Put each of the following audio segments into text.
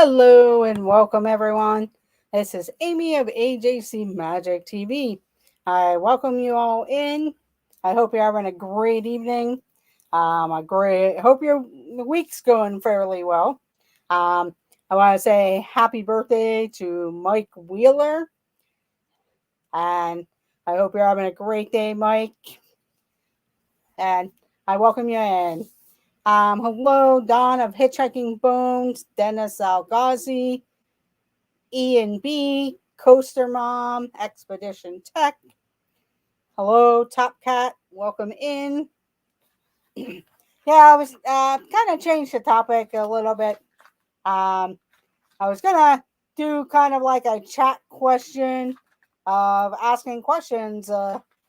Hello and welcome everyone. This is Amy of AJC Magic TV. I welcome you all in. I hope you're having a great evening. Hope your week's going fairly well. I want to say happy birthday to Mike Wheeler, and I hope you're having a great day, Mike. And I welcome you in. Hello, Don of Hitchhiking Bones, Dennis Algazi, Ian B, Coaster Mom, Expedition Tech. Hello, Top Cat. Welcome in. I was kind of changed the topic a little bit. I was gonna do kind of like a chat question of asking questions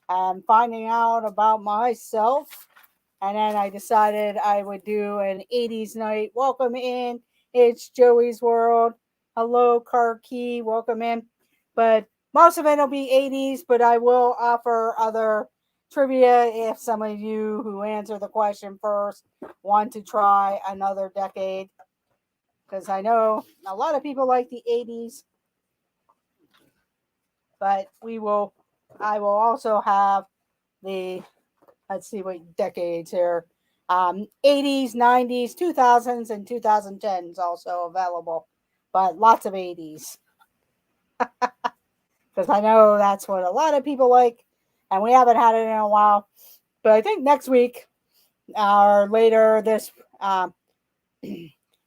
and finding out about myself. And then I decided I would do an 80s night. Welcome in. It's Joey's World. Hello, Car Key. Welcome in. But most of it will be 80s, but I will offer other trivia if some of you who answer the question first want to try another decade. Because I know a lot of people like the 80s. But I will also have let's see what decades here. 80s, 90s, 2000s, and 2010s also available, but lots of 80s. Because I know that's what a lot of people like, and we haven't had it in a while. But I think next week or later this, I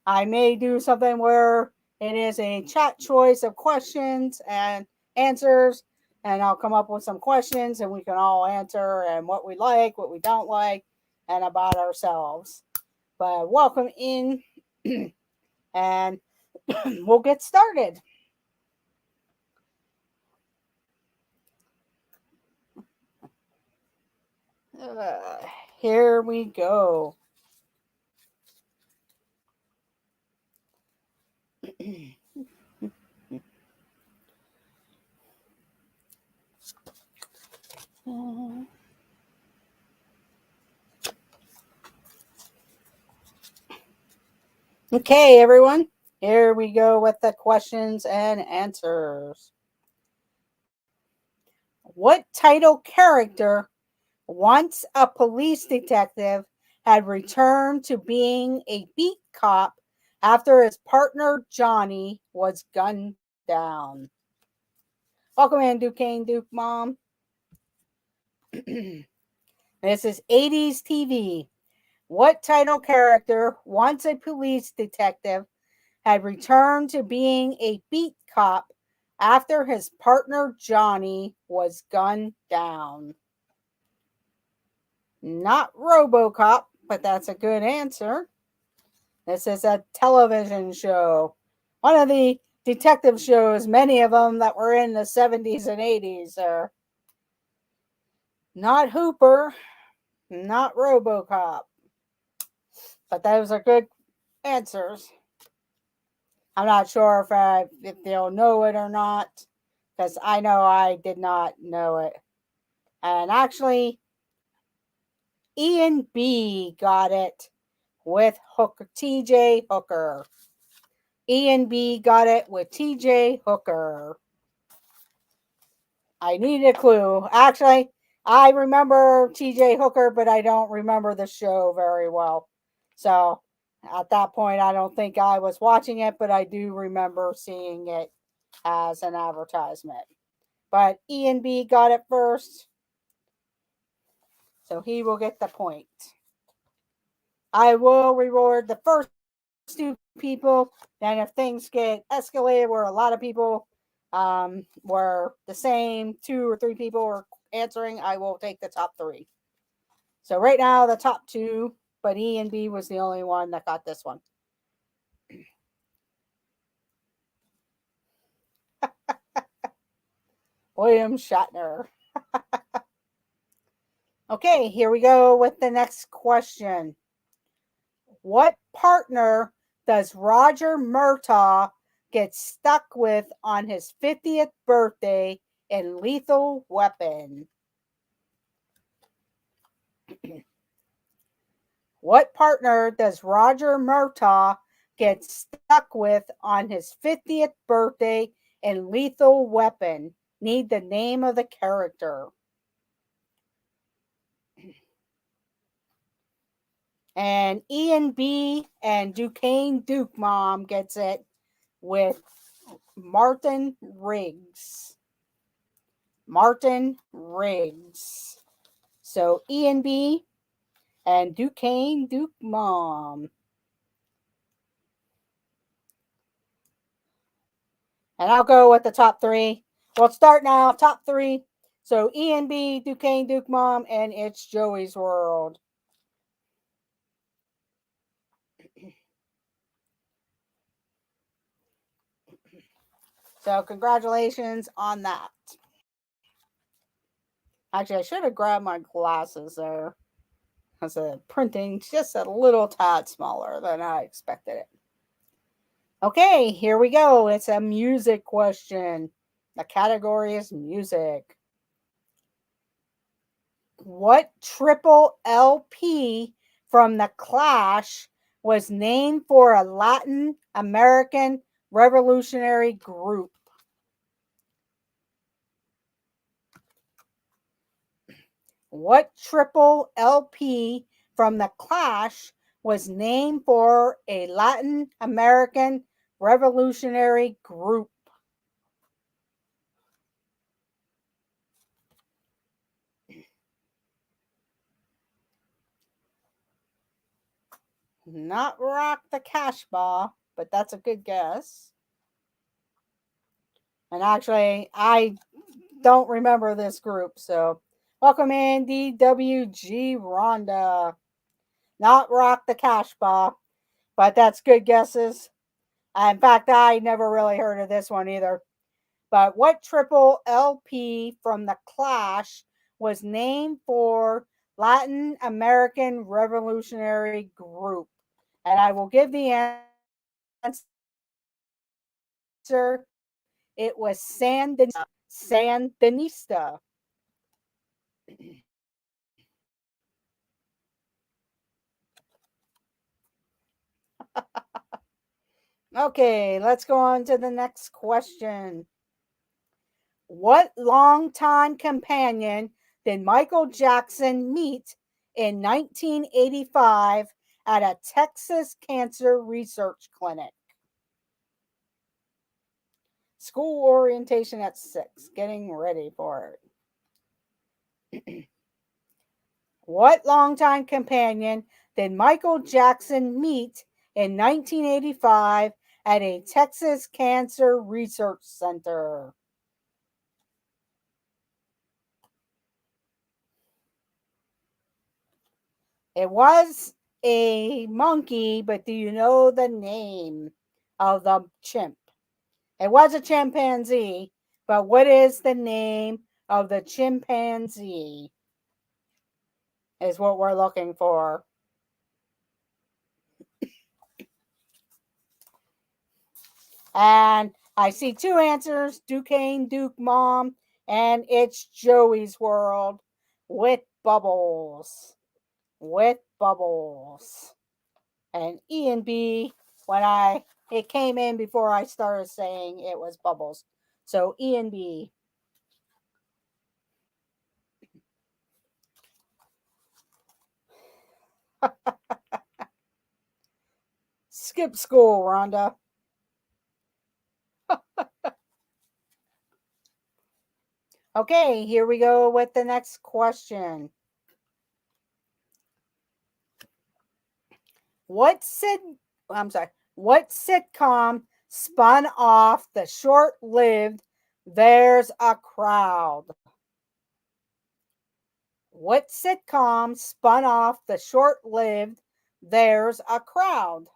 may do something where it is a chat choice of questions and answers, and I'll come up with some questions and we can all answer and what we like, what we don't like, and about ourselves. But welcome in and we'll get started. Here we go. Okay, everyone. Here we go with the questions and answers. What title character, once a police detective, had returned to being a beat cop after his partner Johnny was gunned down? Welcome in, Duquesne Duke Mom. This is 80s TV. What title character, once a police detective, had returned to being a beat cop after his partner Johnny was gunned down? Not RoboCop, but that's a good answer. This is a television show. One of the detective shows, many of them that were in the 70s and 80s are not Hooper, not RoboCop. But those are good answers. I'm not sure if they'll know it or not, because I know I did not know it. And actually, Ian B got it with Hooker, TJ Hooker. Ian B got it with TJ Hooker. I need a clue. Actually, I remember TJ Hooker, but I don't remember the show very well. So at that point, I don't think I was watching it, but I do remember seeing it as an advertisement. But Ian B got it first, so he will get the point. I will reward the first two people. Then if things get escalated where a lot of people were the same, 2 or 3 people were answering, I will take the top 3. So right now, the top 2, but E and B was the only one that got this one. William Shatner. Okay, here we go with the next question. What partner does Roger Murtagh get stuck with on his 50th birthday in Lethal Weapon? What partner does Roger Murtagh gets stuck with on his 50th birthday in Lethal Weapon? Need the name of the character. And Ian B and Duquesne Duke Mom gets it with Martin Riggs. Martin Riggs. So Ian B and Duquesne Duke Mom. And I'll go with the top three. We'll start now. Top three. So Ian B, Duquesne Duke Mom, and It's Joey's World. So congratulations on that. Actually, I should have grabbed my glasses there, because the printing's just a little tad smaller than I expected it. Okay, here we go. It's a music question. The category is music. What triple LP from The Clash was named for a Latin American revolutionary group? What triple LP from The Clash was named for a Latin American revolutionary group? Not Rock the Cashball, but that's a good guess. And actually, I don't remember this group, so welcome in DWG Rhonda. Not Rock the Cashball, but that's good guesses. In fact, I never really heard of this one either. But what triple LP from The Clash was named for Latin American revolutionary group? And I will give the answer. It was Sandinista. Sandinista. Okay, let's go on to the next question. What longtime companion did Michael Jackson meet in 1985 at a Texas cancer research clinic? School orientation at 6. Getting ready for it. What longtime companion did Michael Jackson meet in 1985 at a Texas cancer research center? It was a monkey, but do you know the name of the chimp? It was a chimpanzee, but what is the name of the chimpanzee? Is what we're looking for. And I see two answers, Duquesne Duke Mom, and It's Joey's World with Bubbles. With Bubbles. And E and B, it came in before I started saying it was Bubbles. So E and B. Skip school, Rhonda. Okay, here we go with the next question. What what sitcom spun off the short-lived There's a Crowd? What sitcom spun off the short-lived There's a Crowd?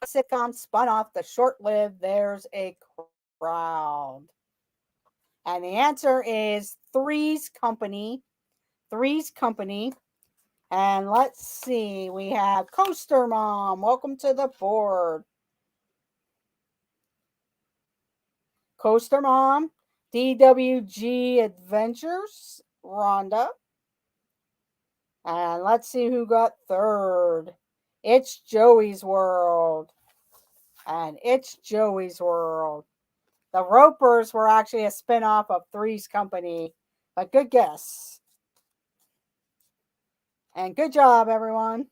Sitcom spun off the short-lived There's a proud? And the answer is Three's Company. Three's Company. And let's see, we have Coaster Mom. Welcome to the board. Coaster Mom, DWG Adventures, Rhonda. And let's see who got third. It's Joey's World. And it's Joey's World. The Ropers were actually a spinoff of Three's Company. But good guess. And good job, everyone.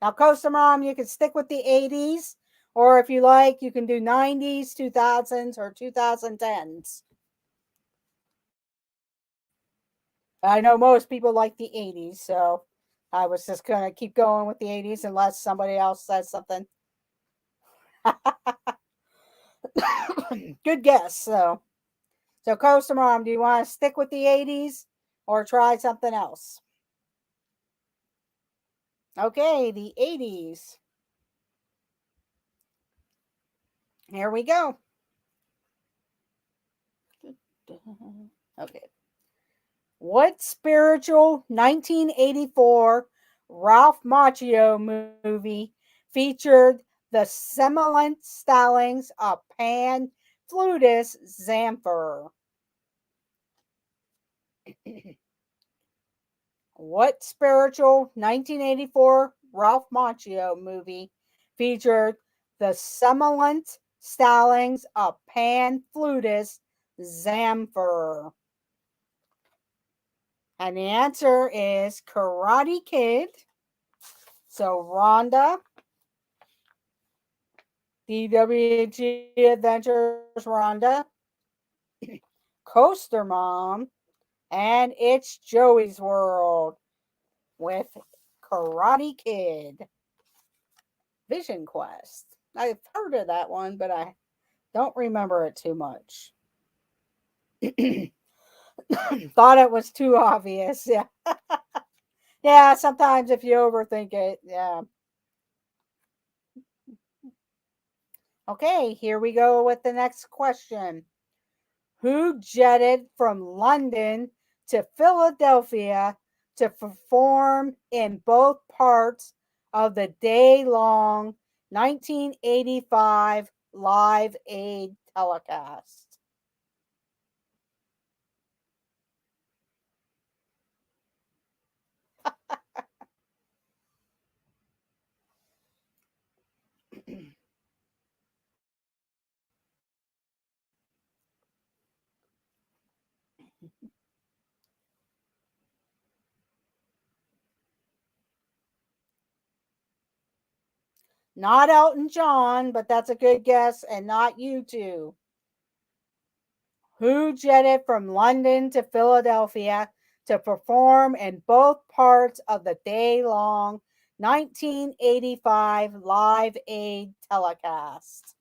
Now, Coaster Mom, you can stick with the 80s. Or if you like, you can do 90s, 2000s, or 2010s. I know most people like the 80s, so I was just going to keep going with the 80s unless somebody else says something. Good guess. So Coaster Mom, do you want to stick with the 80s or try something else? Okay, the 80s. Here we go. Okay. What spiritual 1984 Ralph Macchio movie featured the sibilant stylings of Pan Flutus Zamfir? What spiritual 1984 Ralph Macchio movie featured the sibilant stylings of Pan Flutus Zamfir? And the answer is Karate Kid. So Rhonda, DWG Adventures Rhonda, Coaster Mom, and it's Joey's World with Karate Kid. Vision Quest. I've heard of that one, but I don't remember it too much. Thought it was too obvious. Yeah. Yeah, sometimes if you overthink it, yeah. Okay, here we go with the next question. Who jetted from London to Philadelphia to perform in both parts of the day-long 1985 Live Aid telecast? Not Elton John, but that's a good guess, and not U2. Who jetted from London to Philadelphia to perform in both parts of the day-long 1985 Live Aid telecast?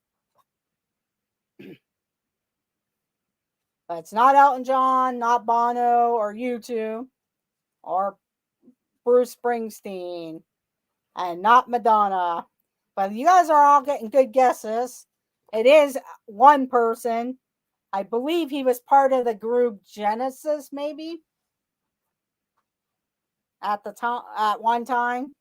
But it's not Elton John, not Bono or U2 or Bruce Springsteen, and not Madonna. But you guys are all getting good guesses. It is one person. I believe he was part of the group Genesis, maybe at one time.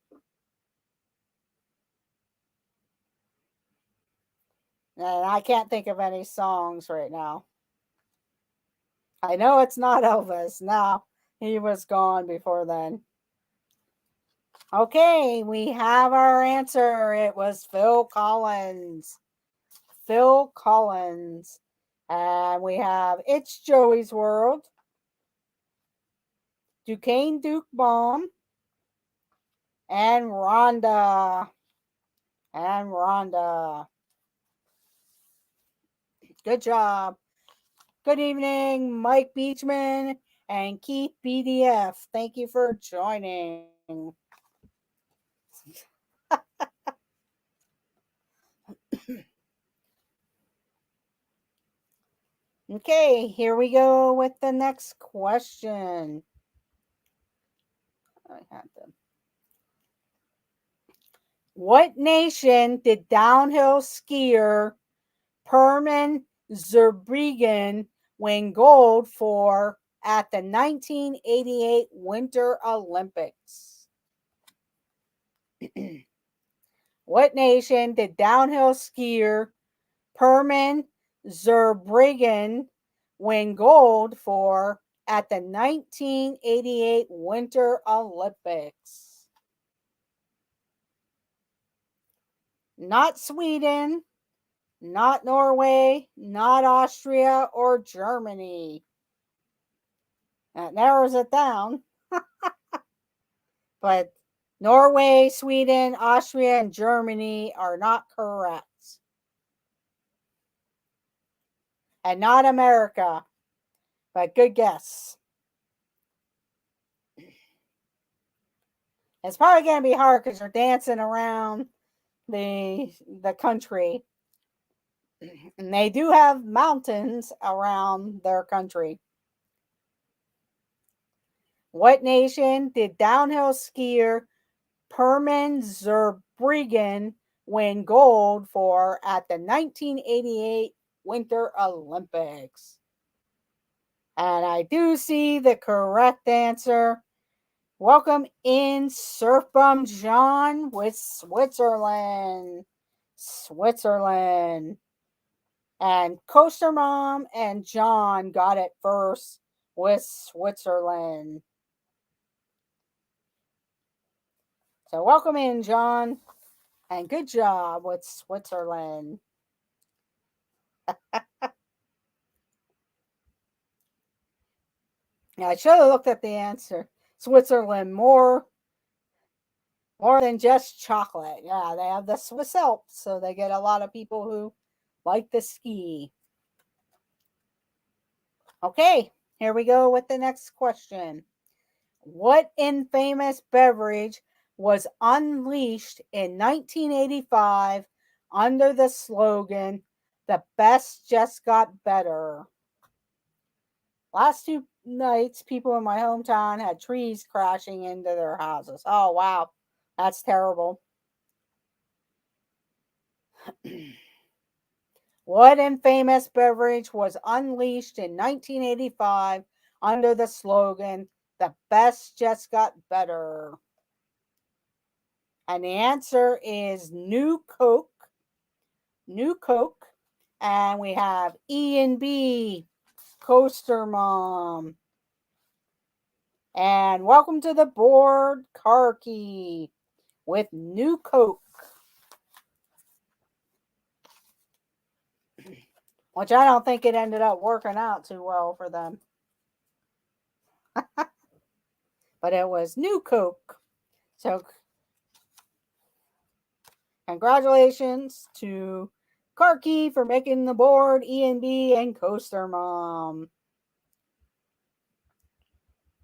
And I can't think of any songs right now. I know it's not Elvis. No, he was gone before then. Okay, we have our answer. It was Phil Collins. Phil Collins. And we have It's Joey's World, Duquesne Duke Bomb, and Rhonda. And Rhonda. Good job. Good evening, Mike Beachman and Keith BDF. Thank you for joining. Okay, here we go with the next question. I had them. What nation did downhill skier Perman Zurbriggen win gold for at the 1988 Winter Olympics? What nation did downhill skier Perman Zurbriggen win gold for at the 1988 Winter Olympics? Not Sweden, not Norway, not Austria or Germany. That narrows it down. But Norway, Sweden, Austria, and Germany are not correct. And not America. But good guess. It's probably going to be hard because you're dancing around the country. And they do have mountains around their country. What nation did downhill skier Perman Zurbriggen win gold for at the 1988 Winter Olympics? And I do see the correct answer. Welcome in Surf Bum John with Switzerland. Switzerland. And Coaster Mom and John got it first with Switzerland. So welcome in, John. And good job with Switzerland. Now, I should have looked at the answer. Switzerland, more than just chocolate. Yeah, they have the Swiss Alps, so they get a lot of people who like to ski. Okay, here we go with the next question. What infamous beverage was unleashed in 1985 under the slogan, "The best just got better"? Last 2 nights, people in my hometown had trees crashing into their houses. Oh, wow. That's terrible. What infamous beverage was unleashed in 1985 under the slogan, "The best just got better"? And the answer is New Coke. New Coke. And we have E and B, Coaster Mom. And welcome to the board, Karki, with New Coke. Which I don't think it ended up working out too well for them. But it was New Coke. So congratulations to Karki for making the board, E and B, and Coaster Mom.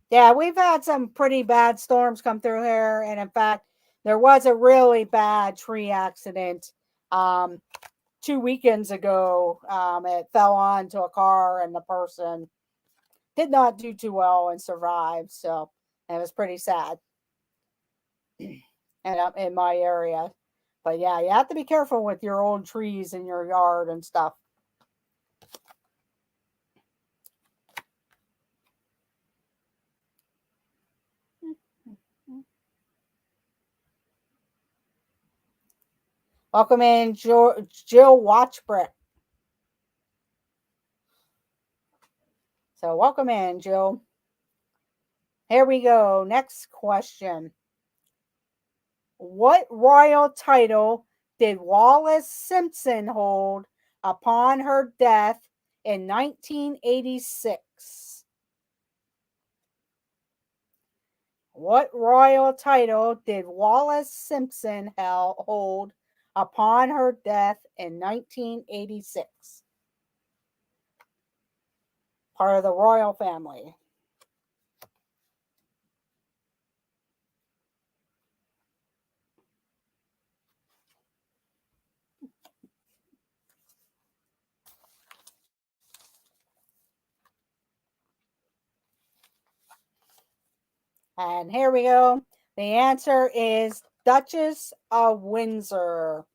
Yeah, we've had some pretty bad storms come through here. And in fact, there was a really bad tree accident 2 weekends ago. It fell onto a car and the person did not do too well and survived. So it was pretty sad. And up in my area. But yeah, you have to be careful with your old trees in your yard and stuff. Welcome in, Jill Watchbrick. So welcome in, Jill. Here we go. Next question. What royal title did Wallis Simpson hold upon her death in 1986? What royal title did Wallis Simpson hold upon her death in 1986? Part of the royal family. And here we go. The answer is Duchess of Windsor.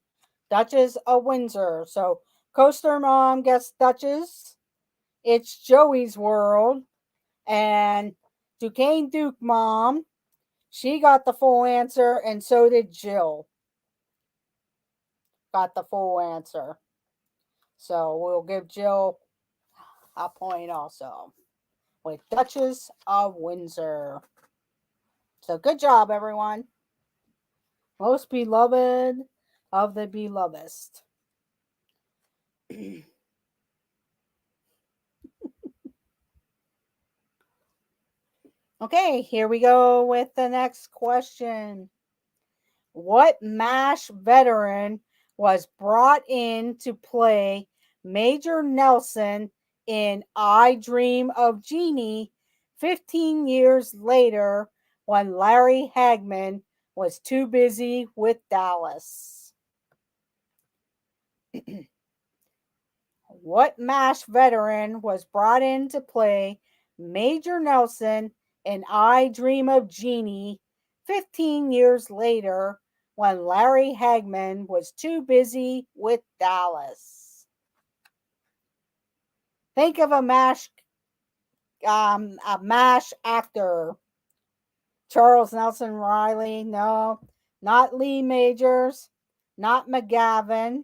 Duchess of Windsor. So Coaster Mom gets Duchess. It's Joey's World. And Duquesne Duke Mom, she got the full answer, and so did Jill. Got the full answer. So we'll give Jill a point also with Duchess of Windsor. So good job, everyone. Most beloved of the belovedest. Okay, here we go with the next question. What MASH veteran was brought in to play Major Nelson in I Dream of Jeannie 15 years later when Larry Hagman was too busy with Dallas? What MASH veteran was brought in to play Major Nelson in I Dream of Jeannie 15 years later when Larry Hagman was too busy with Dallas? Think of a MASH actor. Charles Nelson Riley, no. Not Lee Majors, not McGavin.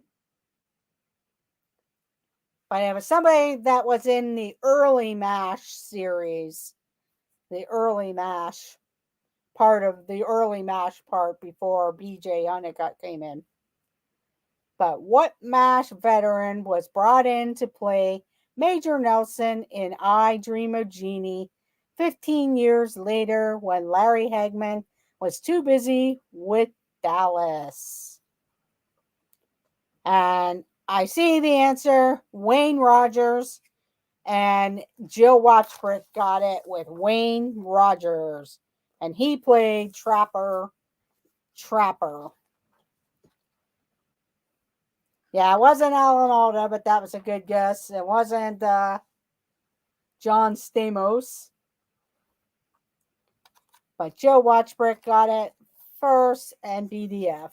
But it was somebody that was in the early MASH series. The early MASH part of the early MASH part before BJ Honeycutt came in. But what MASH veteran was brought in to play Major Nelson in I Dream of Jeannie 15 years later when Larry Hagman was too busy with Dallas? And I see the answer, Wayne Rogers, and Jill Watchford got it with Wayne Rogers, and he played Trapper. Yeah, it wasn't Alan Alda, but that was a good guess. It wasn't John Stamos, but Joe Watchbrick got it first, and BDF.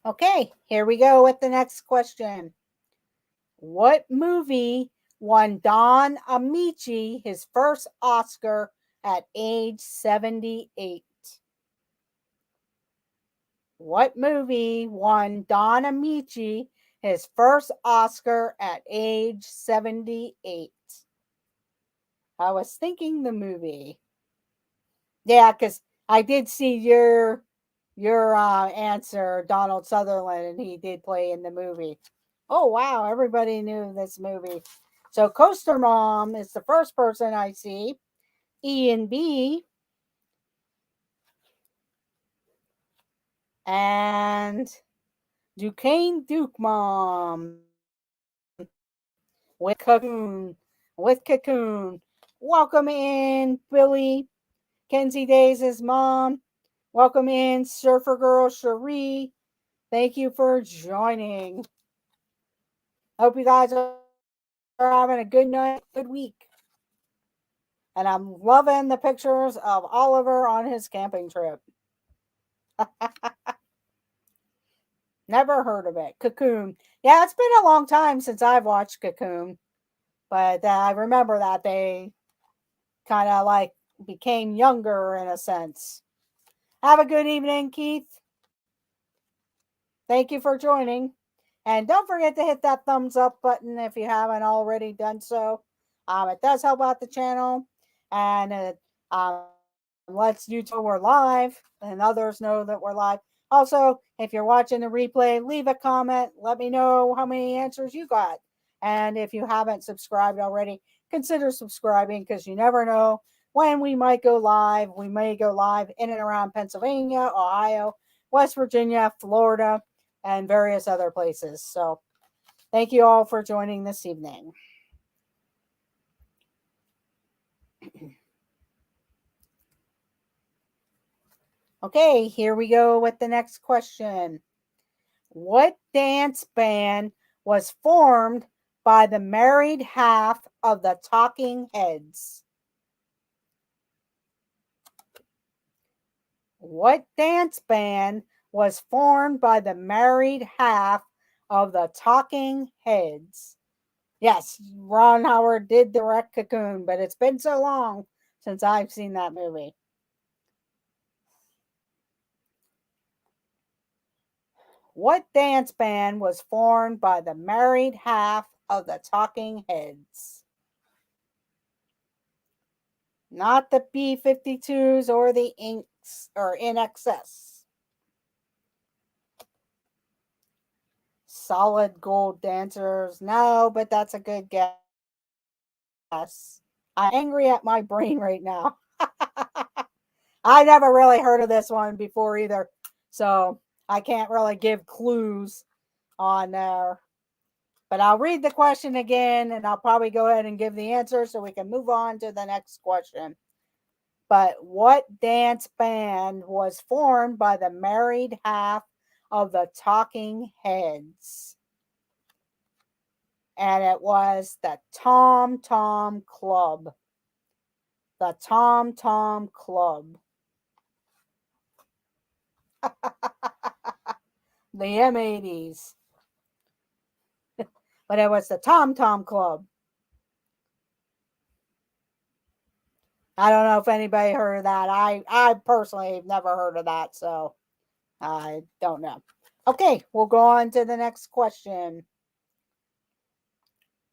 Okay, here we go with the next question. What movie won Don Amici his first Oscar at age 78? What movie won Don Amici his first Oscar at age 78? I was thinking the movie. Yeah, because I did see your answer, Donald Sutherland, and he did play in the movie. Oh, wow, everybody knew this movie. So Coaster Mom is the first person I see. Ian B. And Duquesne Duke Mom with Cocoon. Welcome in, Billy. Kenzie Days' mom. Welcome in, Surfer Girl Cherie. Thank you for joining. Hope you guys are having a good night, good week. And I'm loving the pictures of Oliver on his camping trip. Never heard of it. Cocoon. Yeah, it's been a long time since I've watched Cocoon. But I remember that they kind of like became younger in a sense. Have a good evening, Keith. Thank you for joining. And don't forget to hit that thumbs up button if you haven't already done so. It does help out the channel. And it lets you know we're live and others know that we're live. Also, if you're watching the replay, leave a comment. Let me know how many answers you got. And if you haven't subscribed already, consider subscribing because you never know when we might go live. We may go live in and around Pennsylvania, Ohio, West Virginia, Florida, and various other places. So thank you all for joining this evening. Okay, here we go with the next question. What dance band was formed by the married half of the Talking Heads? What dance band was formed by the married half of the Talking Heads? Yes, Ron Howard did direct Cocoon, but it's been so long since I've seen that movie. What dance band was formed by the married half of the Talking Heads? Not the B-52s or the Inks or NXS. Solid Gold Dancers. No, but that's a good guess. I'm angry at my brain right now. I never really heard of this one before either. So I can't really give clues on there. But I'll read the question again and I'll probably go ahead and give the answer so we can move on to the next question. But what dance band was formed by the married half of the Talking Heads? And it was the Tom Tom Club. The Tom Tom Club. The M80's. But it was the Tom Tom Club. I don't know if anybody heard of that. I personally have never heard of that, so I don't know. Okay, we'll go on to the next question.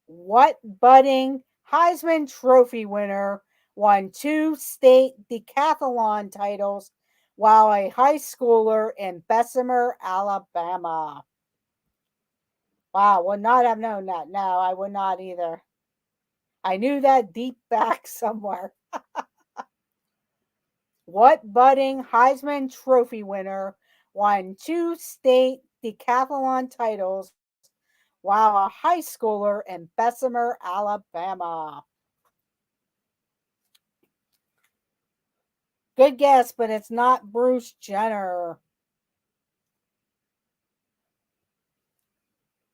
What budding Heisman Trophy winner won 2 state decathlon titles while a high schooler in Bessemer, Alabama? Wow, would not have known that. No, I would not either. I knew that deep back somewhere. What budding Heisman Trophy winner won 2 state decathlon titles while a high schooler in Bessemer, Alabama? Good guess, but it's not Bruce Jenner.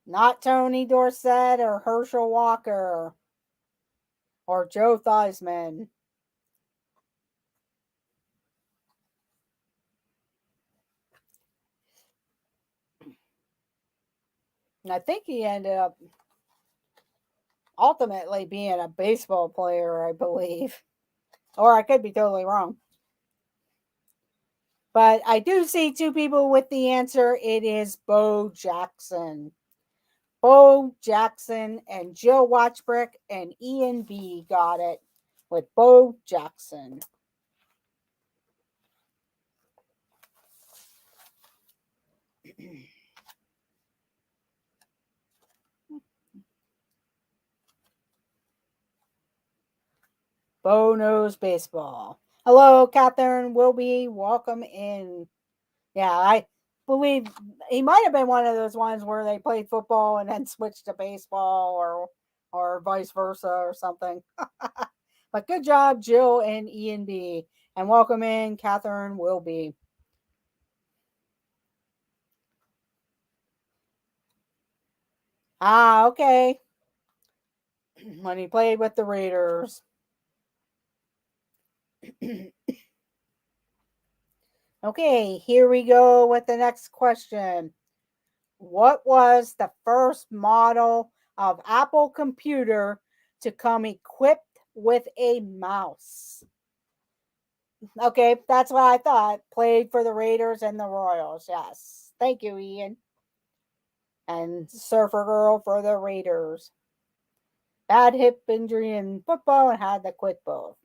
Not Tony Dorsett or Herschel Walker or Joe Theismann. And I think he ended up ultimately being a baseball player, I believe. Or I could be totally wrong. But I do see 2 people with the answer. It is Bo Jackson. Bo Jackson and Jill Watchbrick and Ian B got it with Bo Jackson. Bo knows baseball. Hello, Catherine Wilby. Welcome in. Yeah, I believe he might have been one of those ones where they played football and then switched to baseball or vice versa or something. But good job, Jill and Ian B. And welcome in, Catherine Wilby. Ah, okay. When he played with the Raiders. Okay, here we go with the next question. What was the first model of Apple computer to come equipped with a mouse? Okay, that's what I thought. Played for the Raiders and the Royals. Yes. Thank you, Ian. And Surfer Girl for the Raiders. Bad hip injury in football and had to quit both.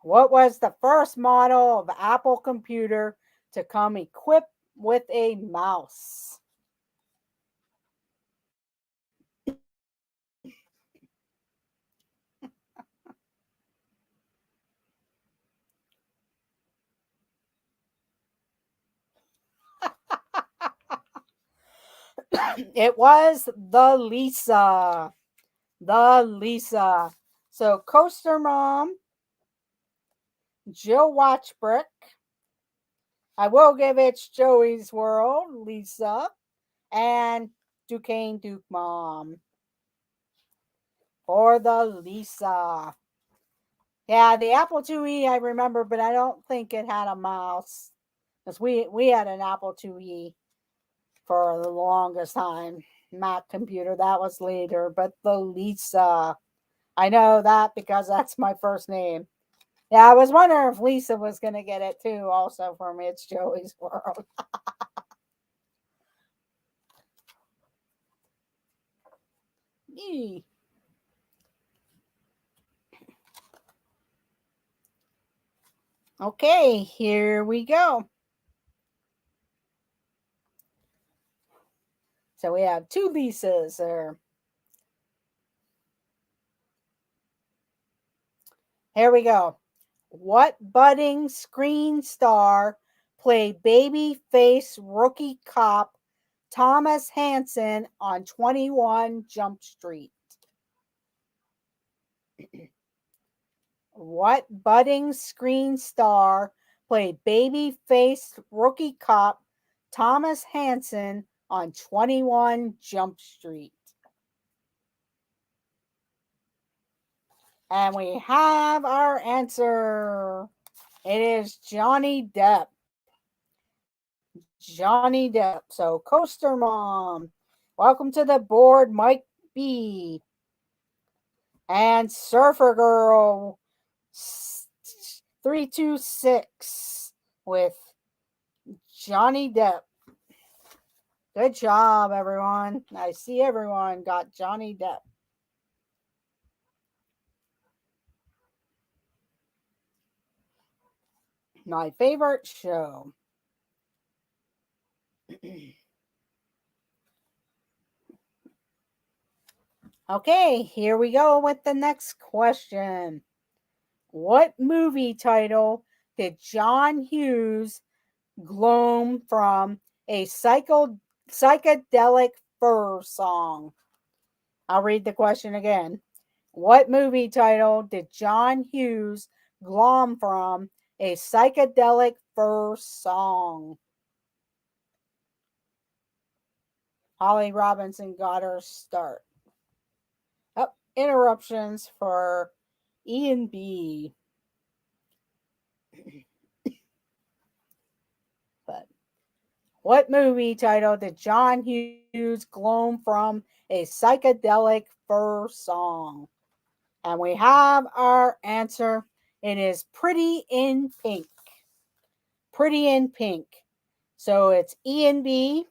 What was the first model of Apple computer to come equipped with a mouse? It was the Lisa. The Lisa. So Coaster Mom, Jill Watchbrick, I will give It's Joey's World, Lisa, and Duquesne Duke Mom for the Lisa. Yeah, the Apple IIe I remember, but I don't think it had a mouse. Because we had an Apple IIe for the longest time. Mac computer, that was later. But the Lisa, I know that because that's my first name. Yeah, I was wondering if Lisa was going to get it too, also from It's Joey's World. Okay, here we go. So we have two Lisas there. Here we go. What budding screen star played babyface rookie cop Thomas Hansen on 21 Jump Street? What budding screen star played babyface rookie cop Thomas Hansen on 21 Jump Street? And we have our answer. It is Johnny Depp. Johnny Depp. So, Coaster Mom, welcome to the board, Mike B. And Surfer Girl 326 with Johnny Depp. Good job, everyone. I see everyone got Johnny Depp. My favorite show. Okay, here we go with the next question. What movie title did John Hughes gloam from a psychedelic fur song? I'll read the question again. What movie title did John Hughes glom from a psychedelic fur song? Holly Robinson got her start. Oh, interruptions for E and B. But what movie title did John Hughes gloam from a psychedelic fur song? And we have our answer. It is Pretty in Pink. Pretty in Pink. So it's E and B,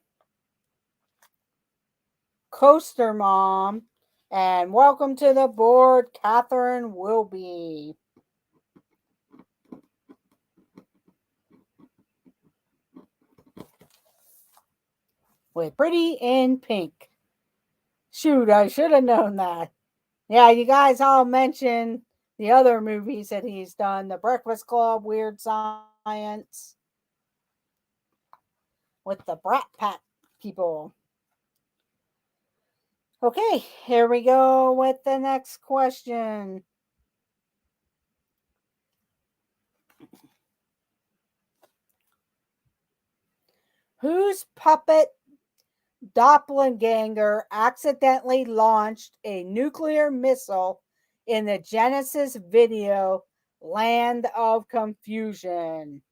Coaster Mom, and welcome to the board, Catherine Wilby. With Pretty in Pink. Shoot, I should have known that. Yeah, you guys all mentioned the other movies that he's done. The Breakfast Club, Weird Science, with the Brat Pack people. Okay, here we go with the next question. Whose puppet doppelganger accidentally launched a nuclear missile in the Genesis video Land of Confusion?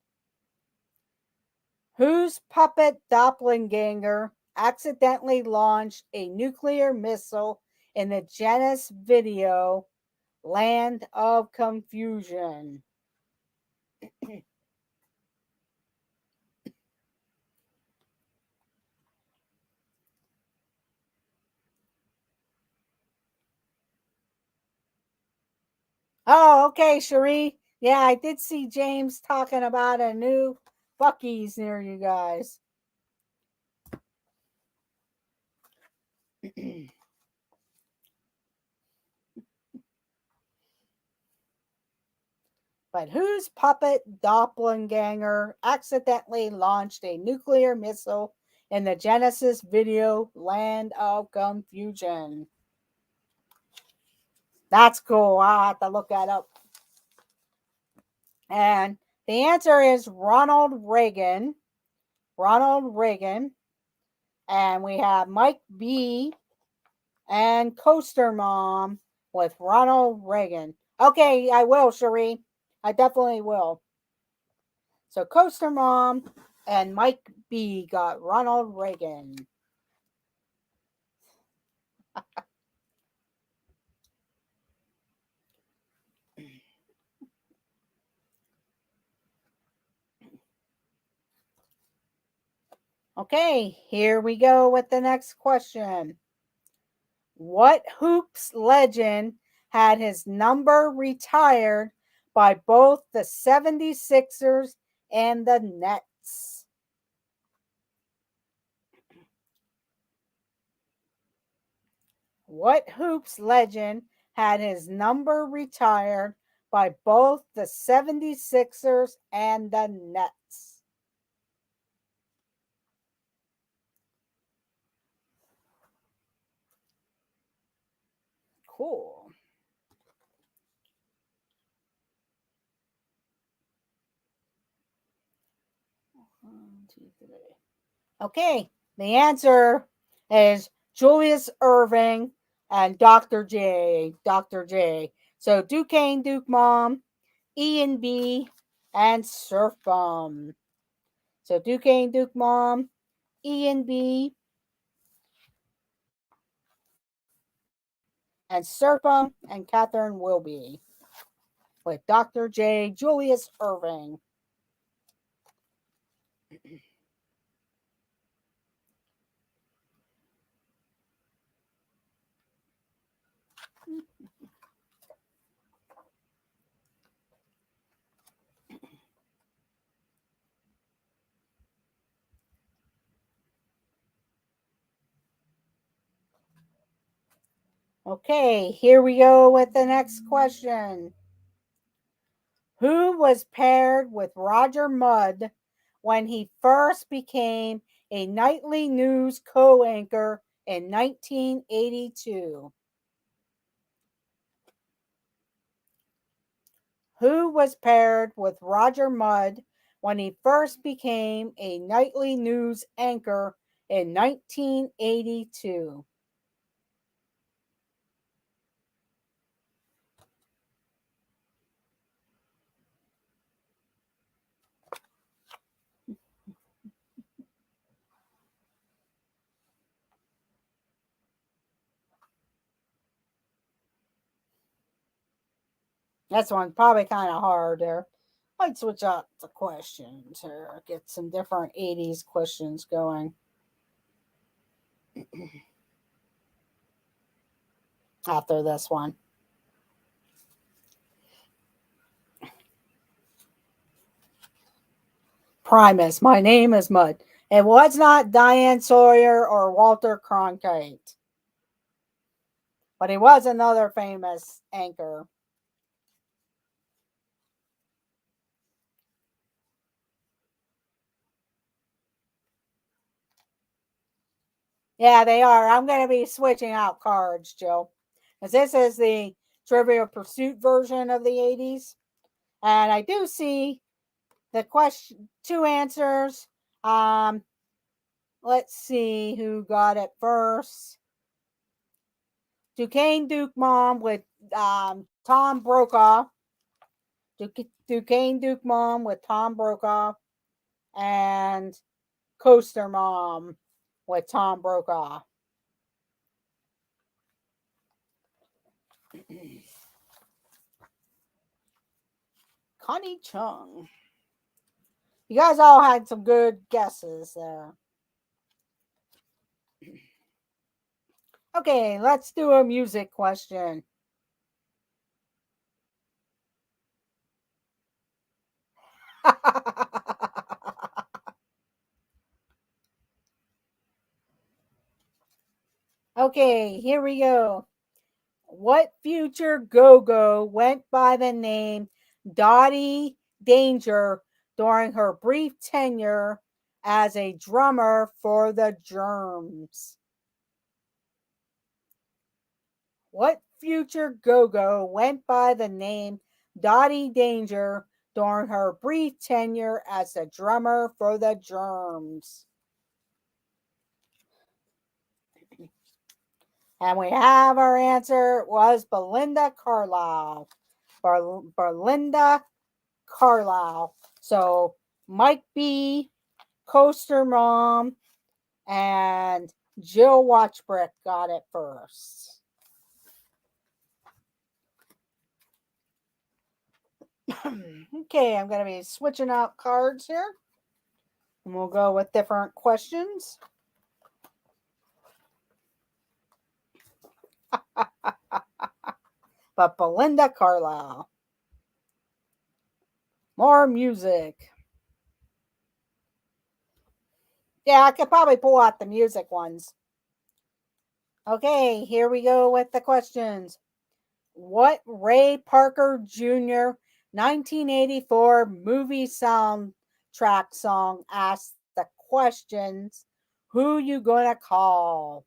Whose puppet doppelganger accidentally launched a nuclear missile in the Genesis video Land of Confusion? Oh, okay, Cherie. Yeah, I did see James talking about a new Buc-ee's near you guys. But whose puppet doppelganger accidentally launched a nuclear missile in the Genesis video Land of Confusion? That's cool. I'll have to look that up. And The answer is Ronald Reagan. Ronald Reagan. And we have Mike B and Coaster Mom with Ronald Reagan. Okay, I will, Cherie. I definitely will. So Coaster Mom and Mike B got Ronald Reagan. Okay, here we go with the next question. What Hoops legend had his number retired by both the 76ers and the Nets? What Hoops legend had his number retired by both the 76ers and the Nets? Cool. 1, 2, 3. Okay, the answer is Julius Irving and Dr. J. Dr. J. So Duquesne, Duke Mom, E and B, and Surf Bum. So Duquesne, Duke Mom, E and B, and Surf Bum, and Catherine Wilby with Dr. J. Julius Irving. Okay, here we go with the next question. Who was paired with Roger Mudd when he first became a nightly news co-anchor in 1982? Who was paired with Roger Mudd when he first became a nightly news anchor in 1982? That's one probably kind of hard there. I'd switch up the questions or get some different 80s questions going after this one. Primus, my name is Mud. It was not Diane Sawyer or Walter Cronkite, but he was another famous anchor. Yeah, they are. I'm going to be switching out cards, Joe, because this is the Trivial Pursuit version of the 80s. And I do see the question, two answers. Let's see who got it first. Duquesne Duke Mom with Tom Brokaw. Duquesne Duke Mom with Tom Brokaw. And Coaster Mom with Tom Brokaw. Connie Chung. You guys all had some good guesses there. Okay, let's do a music question. Okay, here we go. What future go-go went by the name Dottie Danger during her brief tenure as a drummer for the Germs? What future go-go went by the name Dottie Danger during her brief tenure as the drummer for the Germs? And we have our answer was Belinda Carlisle. Belinda Carlisle. So Mike B, Coaster Mom, and Jill Watchbrick got it first. Okay, I'm going to be switching out cards here. And we'll go with different questions. But Belinda Carlisle. More music. Yeah, I could probably pull out the music ones. Okay, here we go with the questions. What Ray Parker Jr. 1984 movie soundtrack song asked the questions, who you gonna call?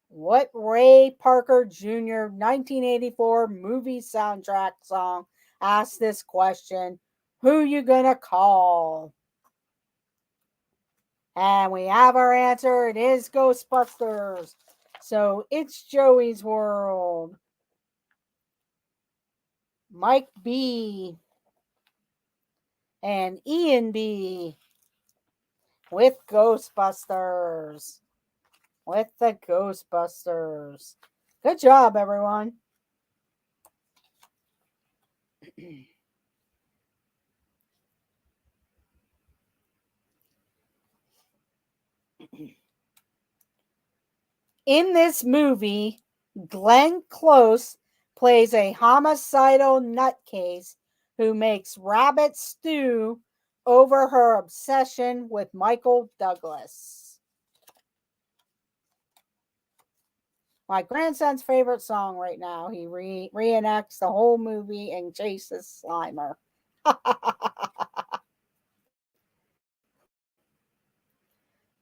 What Ray Parker Jr. 1984 movie soundtrack song asked this question, who you gonna call? And we have our answer. It is Ghostbusters. So it's Joey's World. Mike B. and Ian B. with Ghostbusters. With the Ghostbusters. Good job, everyone. In this movie, Glenn Close plays a homicidal nutcase who makes rabbit stew over her obsession with Michael Douglas. My grandson's favorite song right now. He reenacts the whole movie and chases Slimer.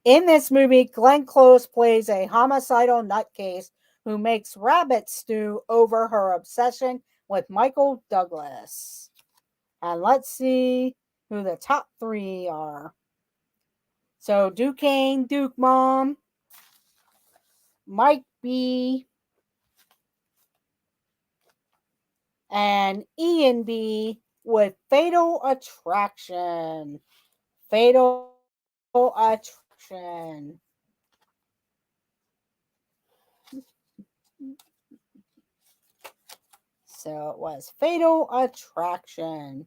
In this movie, Glenn Close plays a homicidal nutcase who makes rabbit stew over her obsession with Michael Douglas. And let's see who the top three are. So Duquesne, Duke Mom, Mike B, and Ian B with Fatal Attraction. Fatal Attraction. So it was Fatal Attraction.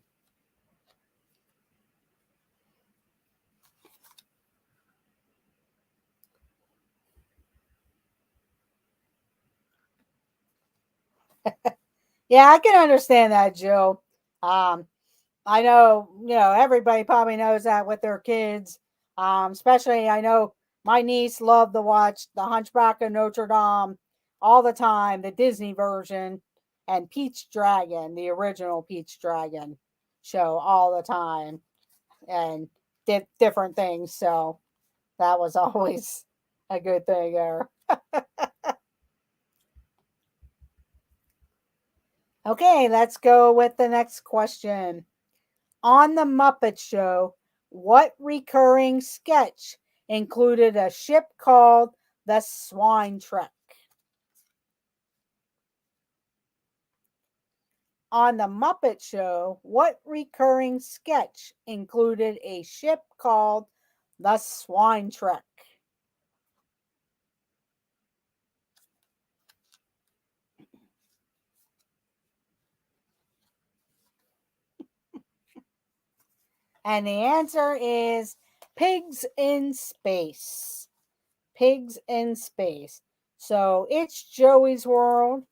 Yeah, I can understand that, Jill. I know, everybody probably knows that with their kids. Especially, I know my niece loved to watch The Hunchback of Notre Dame all the time, the Disney version, and Peach Dragon, the original Peach Dragon show all the time, and did different things. So that was always a good thing there. Okay, let's go with the next question. On The Muppet Show, what recurring sketch included a ship called the Swine Trek? On The Muppet Show, what recurring sketch included a ship called the Swine Trek? And the answer is Pigs in Space. Pigs in Space. So it's Joey's World,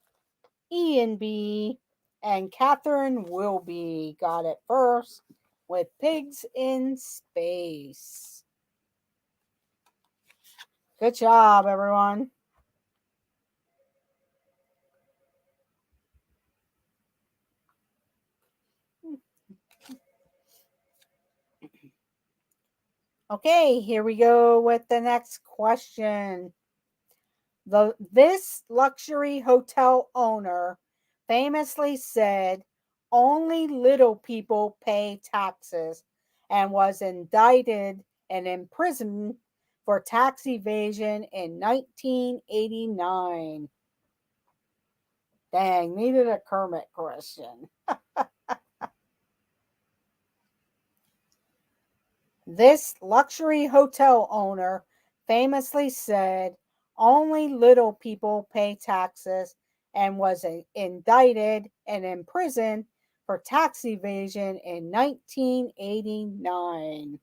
Ian B, and Catherine Wilby got it first with Pigs in Space. Good job, everyone. Okay, here we go with the next question. This luxury hotel owner famously said, only little people pay taxes and was indicted and imprisoned for tax evasion in 1989. Dang, needed a Kermit question. This luxury hotel owner famously said, only little people pay taxes, and was indicted and imprisoned for tax evasion in 1989.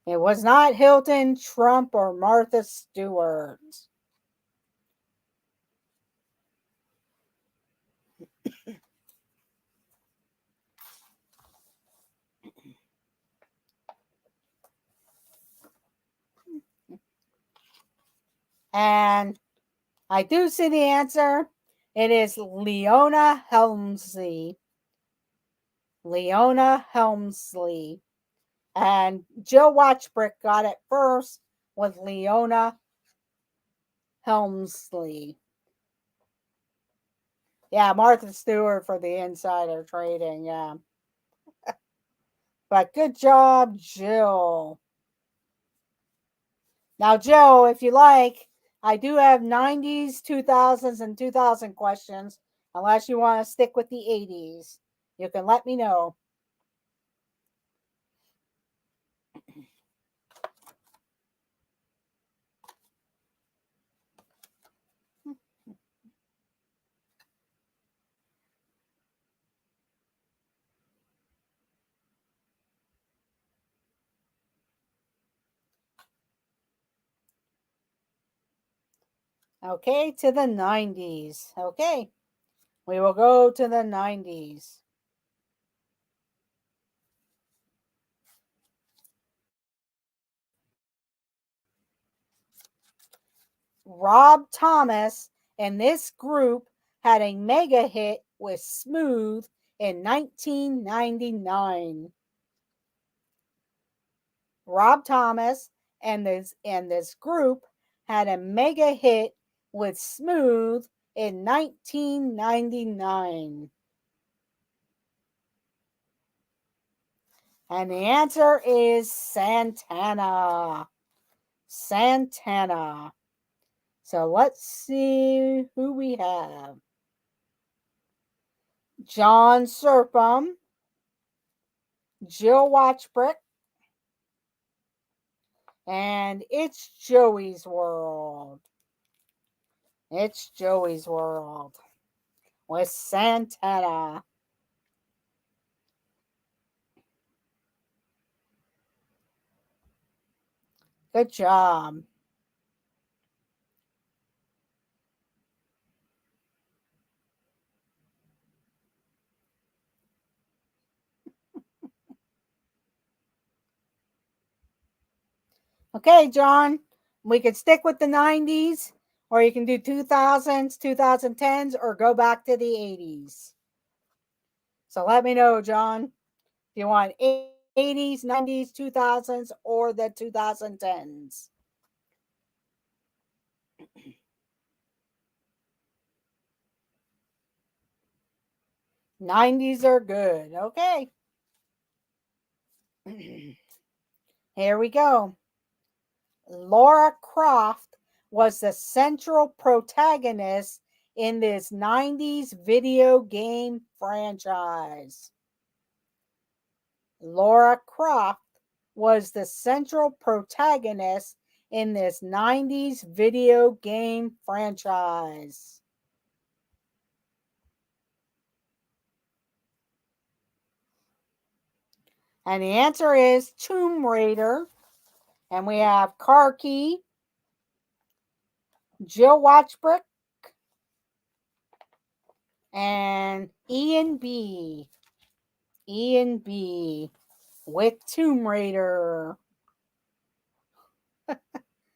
It was not Hilton, Trump, or Martha Stewart. And I do see the answer. It is Leona Helmsley. Leona Helmsley. And Jill Watchbrick got it first with Leona Helmsley. Yeah, Martha Stewart for the insider trading. Yeah. But good job, Jill. Now, Jill, if you like, I do have 90s, 2000s, and 2000 questions. Unless you want to stick with the 80s, you can let me know. Okay, to the 90s. Okay, we will go to the 90s. Rob Thomas and this group had a mega hit with Smooth in 1999. Rob Thomas and this group had a mega hit with Smooth in 1999. And the answer is Santana. Santana. So let's see who we have. John Serpum, Jill Watchbrick, and it's Joey's World. It's Joey's World with Santana. Good job. Okay, John, we could stick with the 90s, or you can do 2000s, 2010s, or go back to the 80s. So let me know, John, if you want 80s, 90s, 2000s, or the 2010s. 90s are good. Okay. Here we go. Laura Croft was the central protagonist in this 90s video game franchise. Laura Croft was the central protagonist in this 90s video game franchise. And the answer is Tomb Raider. And we have Karki, Jill Watchbrick, and Ian B. Ian B. with Tomb Raider.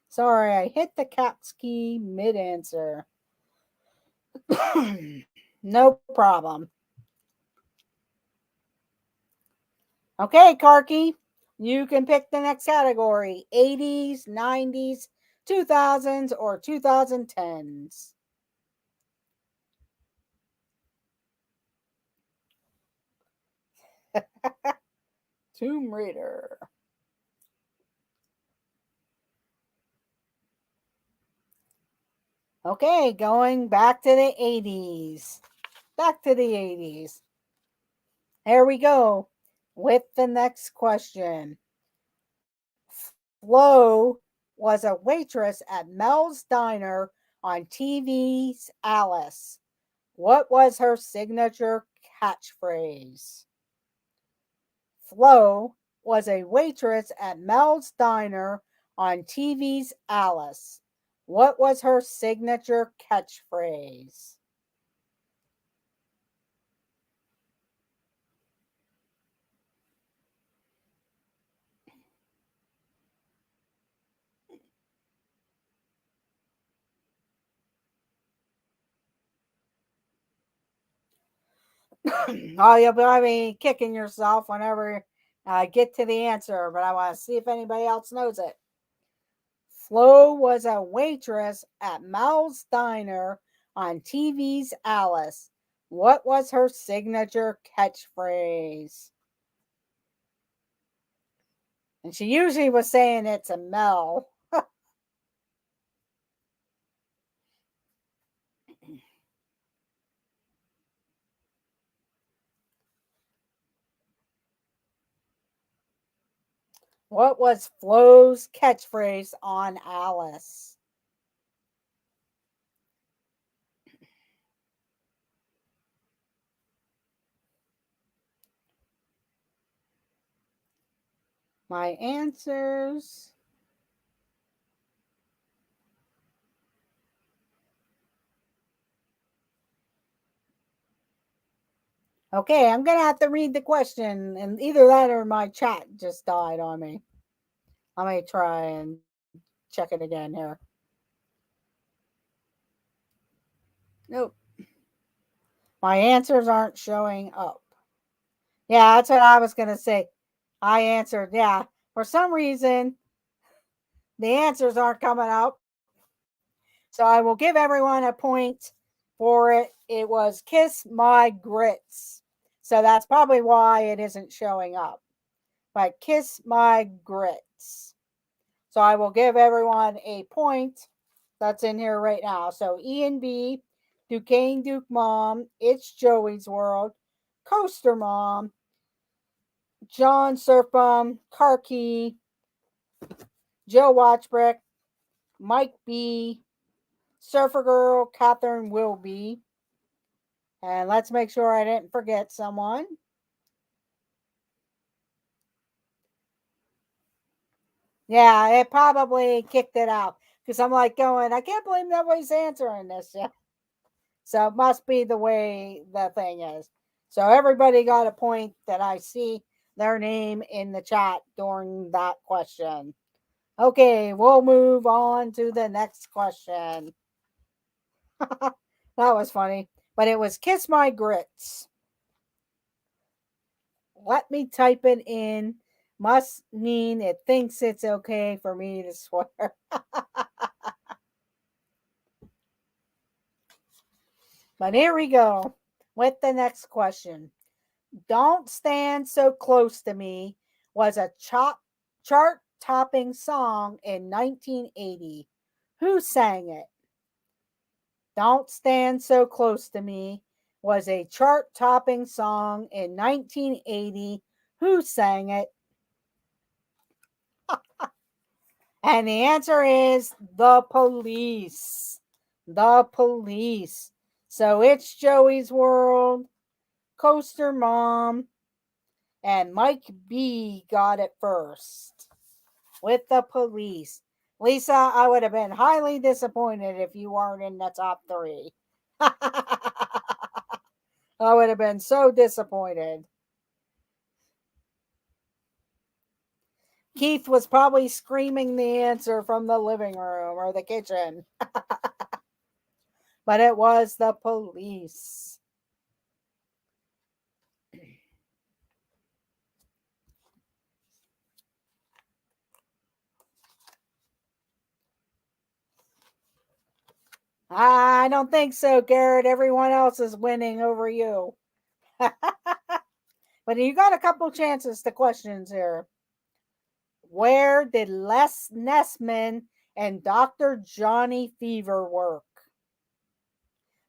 Sorry, I hit the caps key mid-answer. No problem. Okay, Karki, you can pick the next category. 80s, 90s, 2000s, or 2010s. Tomb Raider. Okay, going back to the 80s. Back to the 80s. Here we go with the next question. Flo was a waitress at Mel's Diner on TV's Alice. What was her signature catchphrase? Flo was a waitress at Mel's Diner on TV's Alice. What was her signature catchphrase? Oh, you'll be kicking yourself whenever I get to the answer, but I want to see if anybody else knows it. Flo was a waitress at Mel's Diner on TV's Alice. What was her signature catchphrase? And she usually was saying it's a Mel. What was Flo's catchphrase on Alice? My answers. Okay, I'm going to have to read the question, and either that or my chat just died on me. Let me try and check it again here. Nope. My answers aren't showing up. Yeah, that's what I was going to say. I answered, yeah. For some reason, the answers aren't coming up. So I will give everyone a point for it. It was Kiss My Grits. So that's probably why it isn't showing up. But Kiss My Grits. So I will give everyone a point that's in here right now. So E and B, Duquesne Duke Mom, It's Joey's World, Coaster Mom, John Surfbum, Car Key, Joe Watchbrick, Mike B, Surfer Girl, Catherine Wilby. And let's make sure I didn't forget someone. Yeah, it probably kicked it out because I'm like going, I can't believe nobody's answering this yet. So it must be the way the thing is. So everybody got a point that I see their name in the chat during that question. Okay, we'll move on to the next question. That was funny, but it was Kiss My Grits. Let me type it in. Must mean it thinks it's okay for me to swear. But here we go with the next question. Don't Stand So Close to Me was a chart topping song in 1980. Who sang it? Don't Stand So Close to Me was a chart topping song in 1980. Who sang it? And the answer is The Police. The Police. So it's Joey's World, Coaster Mom, and Mike B got it first with The Police. Lisa, I would have been highly disappointed if you weren't in the top three. I would have been so disappointed. Keith was probably screaming the answer from the living room or the kitchen. But it was The Police. I don't think so, Garrett. Everyone else is winning over you. But you got a couple chances to questions here. Where did Les Nessman and Dr. Johnny Fever work?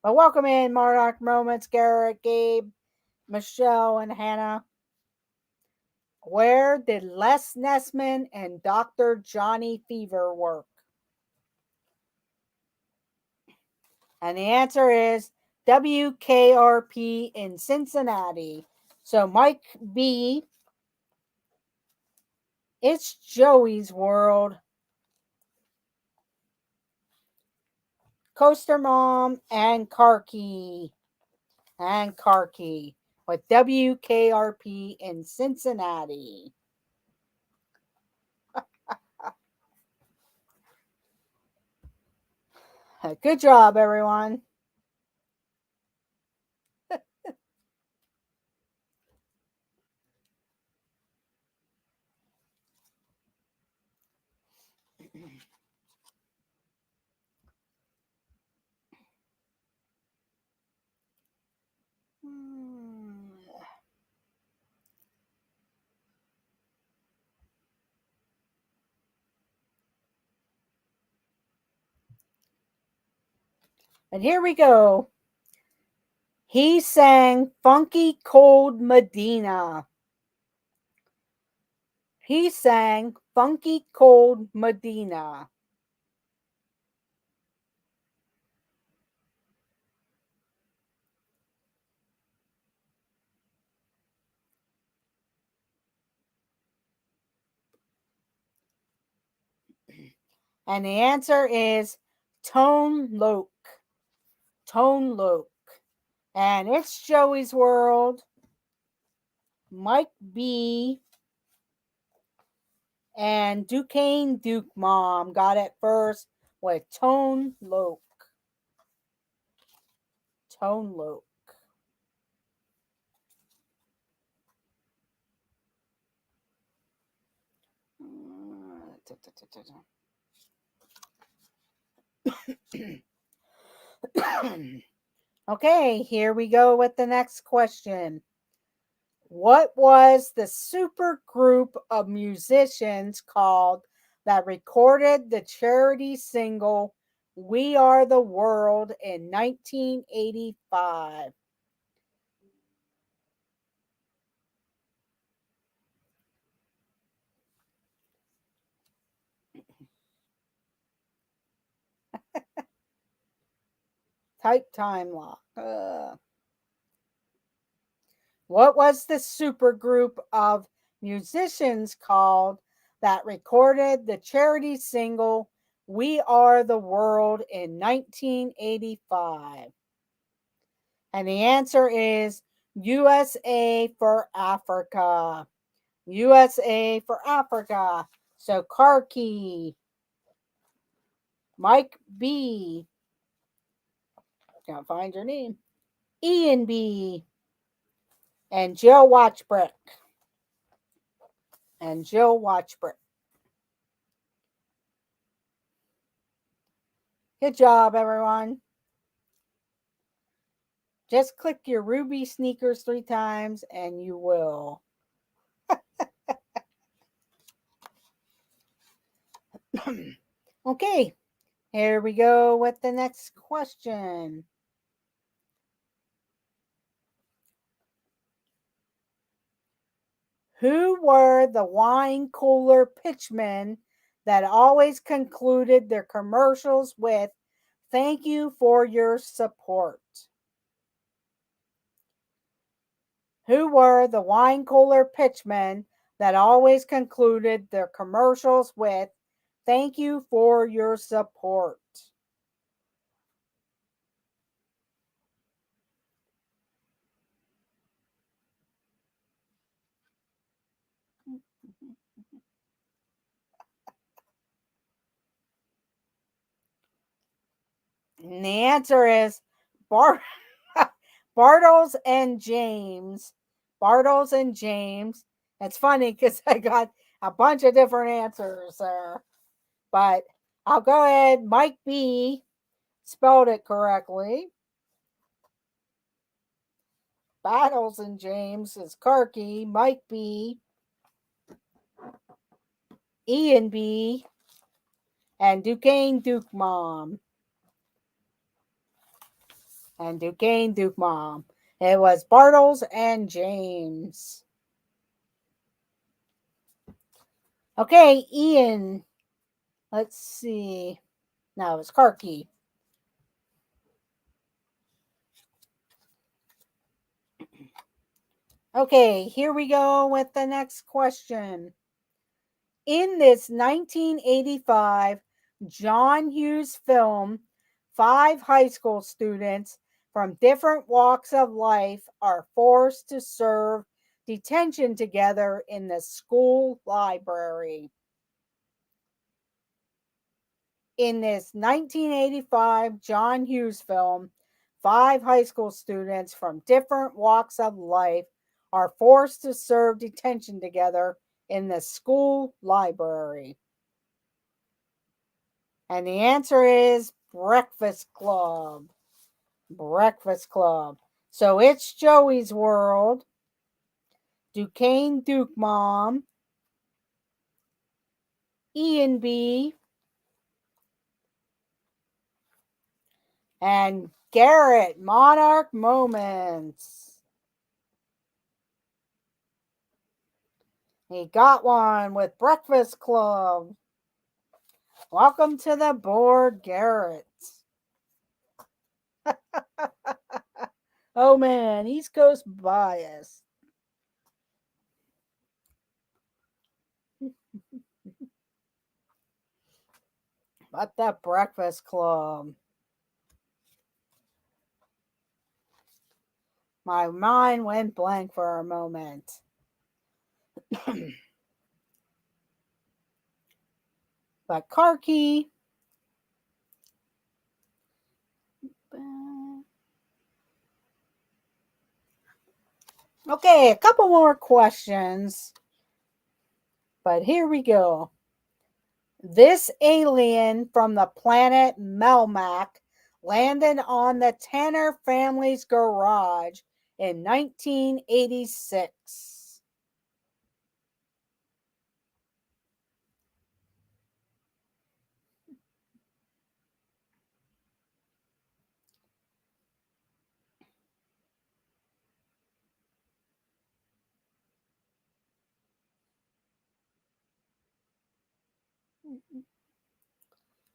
But welcome in, Murtagh Moments, Garrett, Gabe, Michelle, and Hannah. Where did Les Nessman and Dr. Johnny Fever work? And the answer is WKRP in Cincinnati. So Mike B, it's Joey's World. Coaster Mom and Karki. And Karki with WKRP in Cincinnati. Good job, everyone. And here we go. He sang Funky Cold Medina. He sang Funky Cold Medina. And the answer is Tone Loc. Tone Loc. And it's Joey's World. Mike B and Duquesne Duke Mom got it first with Tone Loc. Tone Loc. Okay, here we go with the next question. What was the super group of musicians called that recorded the charity single We Are the World in 1985? Type time lock. What was the super group of musicians called that recorded the charity single We Are the World in 1985? And the answer is USA for Africa. USA for Africa. So Karki, Mike B, can't find your name, Ian B, and Jill Watchbrick. And Jill Watchbrick. Good job, everyone. Just click your Ruby sneakers 3 times and you will. Okay, here we go with the next question. Who were the wine cooler pitchmen that always concluded their commercials with "Thank you for your support"? Who were the wine cooler pitchmen that always concluded their commercials with "Thank you for your support"? And the answer is Bartles and James. Bartles and James. It's funny because I got a bunch of different answers there. But I'll go ahead. Mike B spelled it correctly. Battles and James is Karki, Mike B, Ian B, and Duquesne Duke Mom. And Duquesne Duke Mom. It was Bartles and James. Okay, Ian. Let's see. No, it's Karki. Okay, here we go with the next question. In this 1985 John Hughes film, 5 high school students from different walks of life are forced to serve detention together in the school library. In this 1985 John Hughes film, 5 high school students from different walks of life are forced to serve detention together in the school library. And the answer is Breakfast Club. Breakfast Club. So it's Joey's World, Duquesne Duke Mom, Ian B, and Garrett Monarch Moments. He got one with Breakfast Club. Welcome to the board, Garrett. Oh man, East Coast bias. But that Breakfast Club. My mind went blank for a moment. But Karki. Okay, a couple more questions. But here we go. This alien from the planet Melmac landed on the Tanner family's garage in 1986.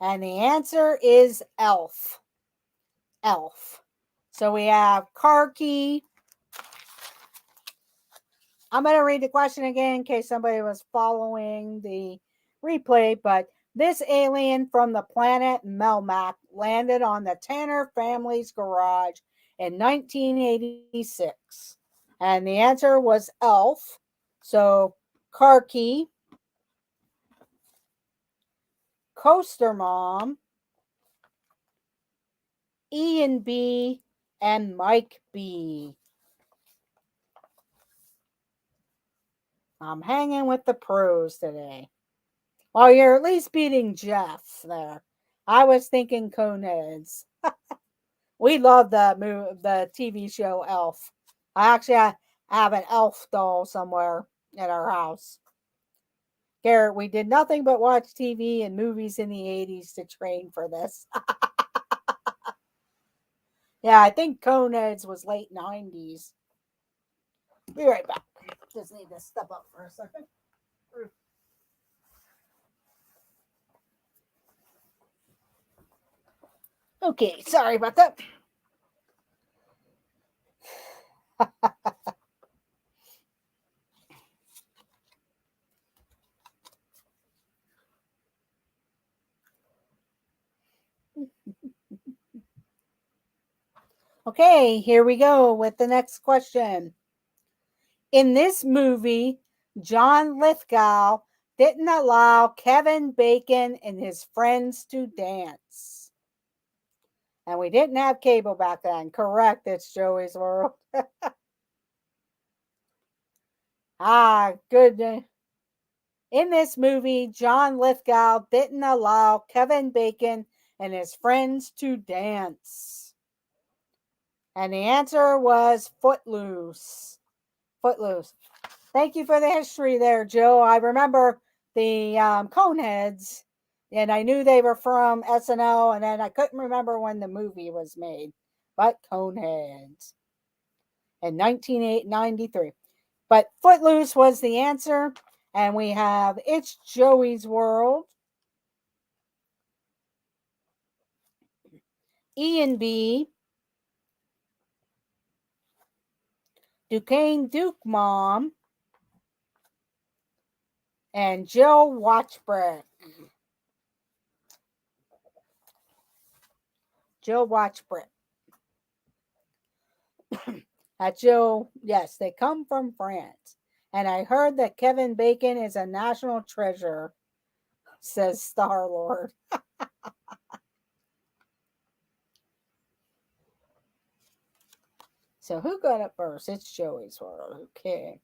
And the answer is Elf. Elf. So we have Karki. I'm going to read the question again in case somebody was following the replay, but this alien from the planet Melmac landed on the Tanner family's garage in 1986. And the answer was Elf. So Karki, Coaster Mom, Ian B, and Mike B. I'm hanging with the pros today. Well, you're at least beating Jeff there. I was thinking Coneheads. We love the TV show Elf. I actually have an Elf doll somewhere in our house. Garrett, we did nothing but watch TV and movies in the 80s to train for this. Yeah, I think Coneheads was late 90s. Be right back. Just need to step up for a second. Okay, sorry about that. Okay, here we go with the next question. In this movie, John Lithgow didn't allow Kevin Bacon and his friends to dance. And we didn't have cable back then. Correct, it's Joey's World. Good. In this movie, John Lithgow didn't allow Kevin Bacon and his friends to dance. And the answer was Footloose. Footloose. Thank you for the history there, Joe. I remember the Coneheads, and I knew they were from SNL, and then I couldn't remember when the movie was made. But Coneheads in 1993. But Footloose was the answer, and we have It's Joey's World, E and B, Duquesne Duke Mom, and Jill Watchbrick. Jill Watchbrick. Jill, yes, they come from France. And I heard that Kevin Bacon is a national treasure, says Star Lord. So who got up first? It's Joey's World. Okay.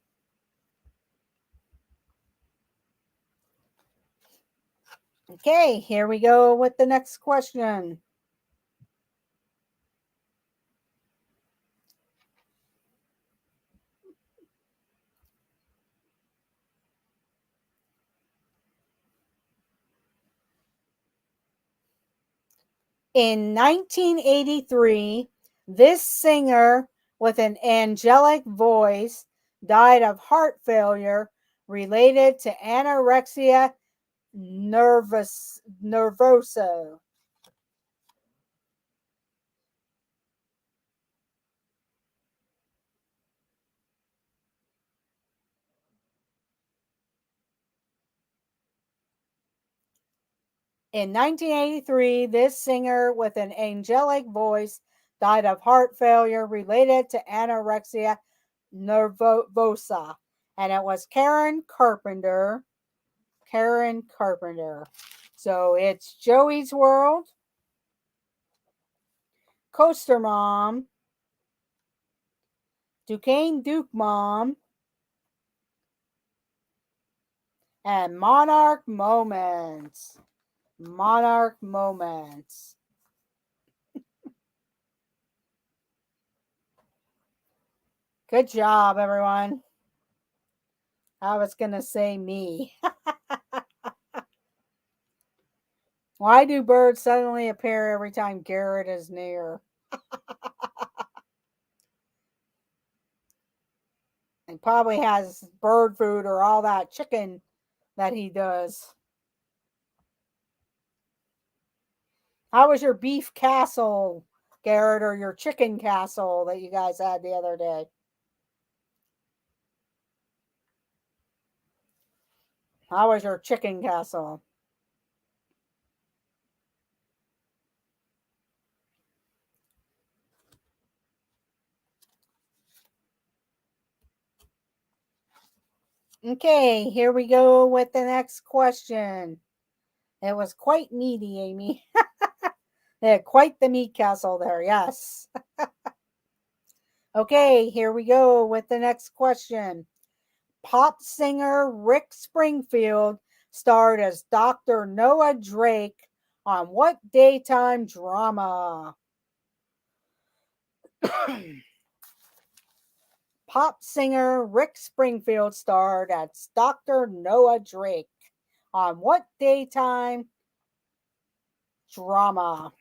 Okay, here we go with the next question. In 1983, this singer with an angelic voice died of heart failure related to anorexia nervosa. In 1983, this singer with an angelic voice died of heart failure related to anorexia nervosa. And it was Karen Carpenter. Karen Carpenter. So it's Joey's World, Coaster Mom, Duquesne Duke Mom, and Monarch Moments. Monarch Moments. Good job, everyone. I was going to say me. Why do birds suddenly appear every time Garrett is near? He probably has bird food or all that chicken that he does. How was your beef castle, Garrett, or your chicken castle that you guys had the other day? How was your chicken castle? Okay, here we go with the next question. It was quite meaty, Amy. They had quite the meat castle there, yes. Okay, here we go with the next question. Pop singer Rick Springfield starred as Dr. Noah Drake on what daytime drama? Pop singer Rick Springfield starred as Dr. Noah Drake on what daytime drama?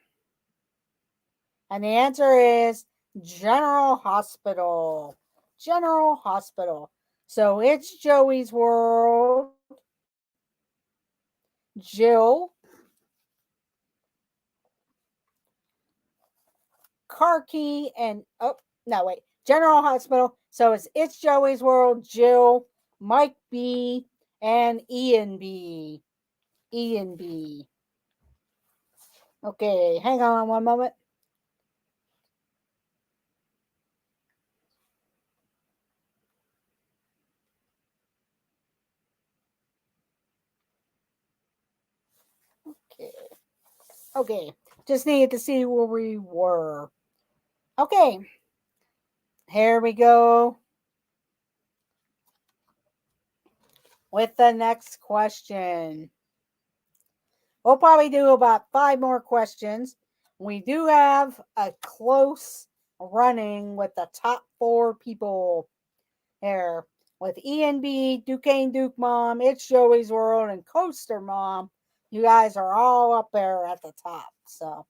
And the answer is General Hospital. General Hospital. So it's Joey's World, Jill, Karki, and General Hospital. So it's Joey's World, Jill, Mike B, and Ian B. Ian B. Okay, hang on one moment. Okay. Okay. Just needed to see where we were. Okay. Here we go with the next question. We'll probably do about 5 more questions. We do have a close running with the top 4 people here. With ENB, Duquesne Duke Mom, It's Joey's World, and Coaster Mom, you guys are all up there at the top. So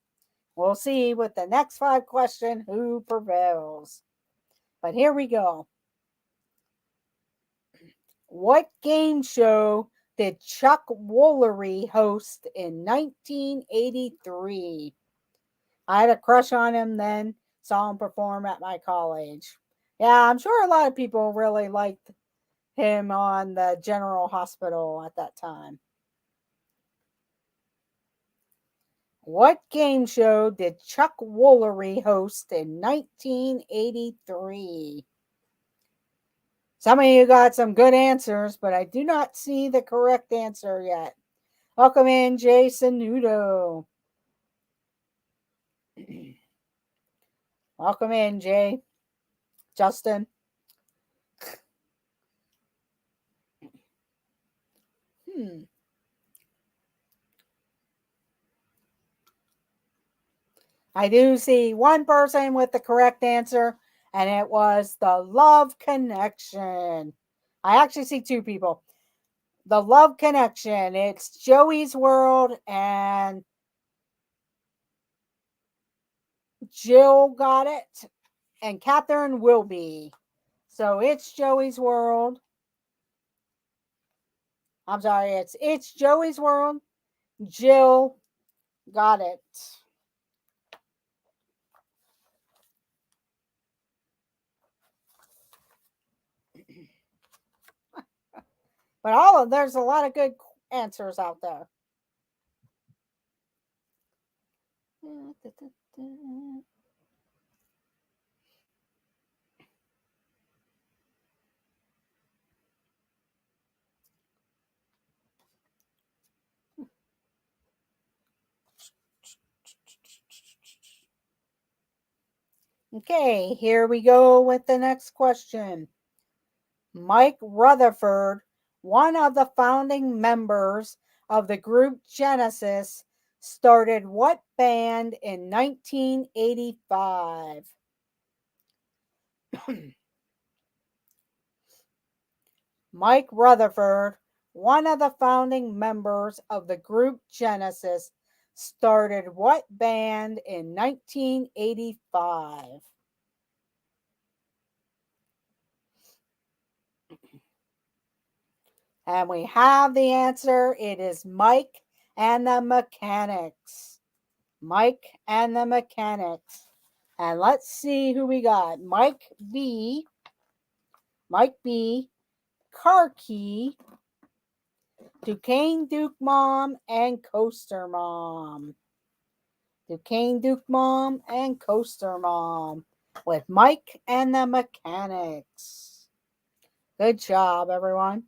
we'll see with the next 5 questions who prevails. But here we go. What game show did Chuck Woolery host in 1983? I had a crush on him then, saw him perform at my college. Yeah, I'm sure a lot of people really liked him on the General Hospital at that time. What game show did Chuck Woolery host in 1983? Some of you got some good answers, but I do not see the correct answer yet. Welcome in, Jason Nudo. Welcome in, Jay. Justin. I do see one person with the correct answer, and it was the Love Connection. I actually see 2 people. The Love Connection. It's Joey's World and Jill got it, and Catherine will be. So it's Joey's World. I'm sorry, it's Joey's World. Jill got it. But there's a lot of good answers out there. Okay, here we go with the next question. Mike Rutherford, one of the founding members of the group Genesis, started what band in 1985? Mike Rutherford, one of the founding members of the group Genesis, started what band in 1985? And we have the answer. It is Mike and the Mechanics. Mike and the Mechanics. And let's see who we got. Mike B, Car Key, Duquesne Duke Mom, and Coaster Mom. Duquesne Duke Mom and Coaster Mom with Mike and the Mechanics. Good job, everyone.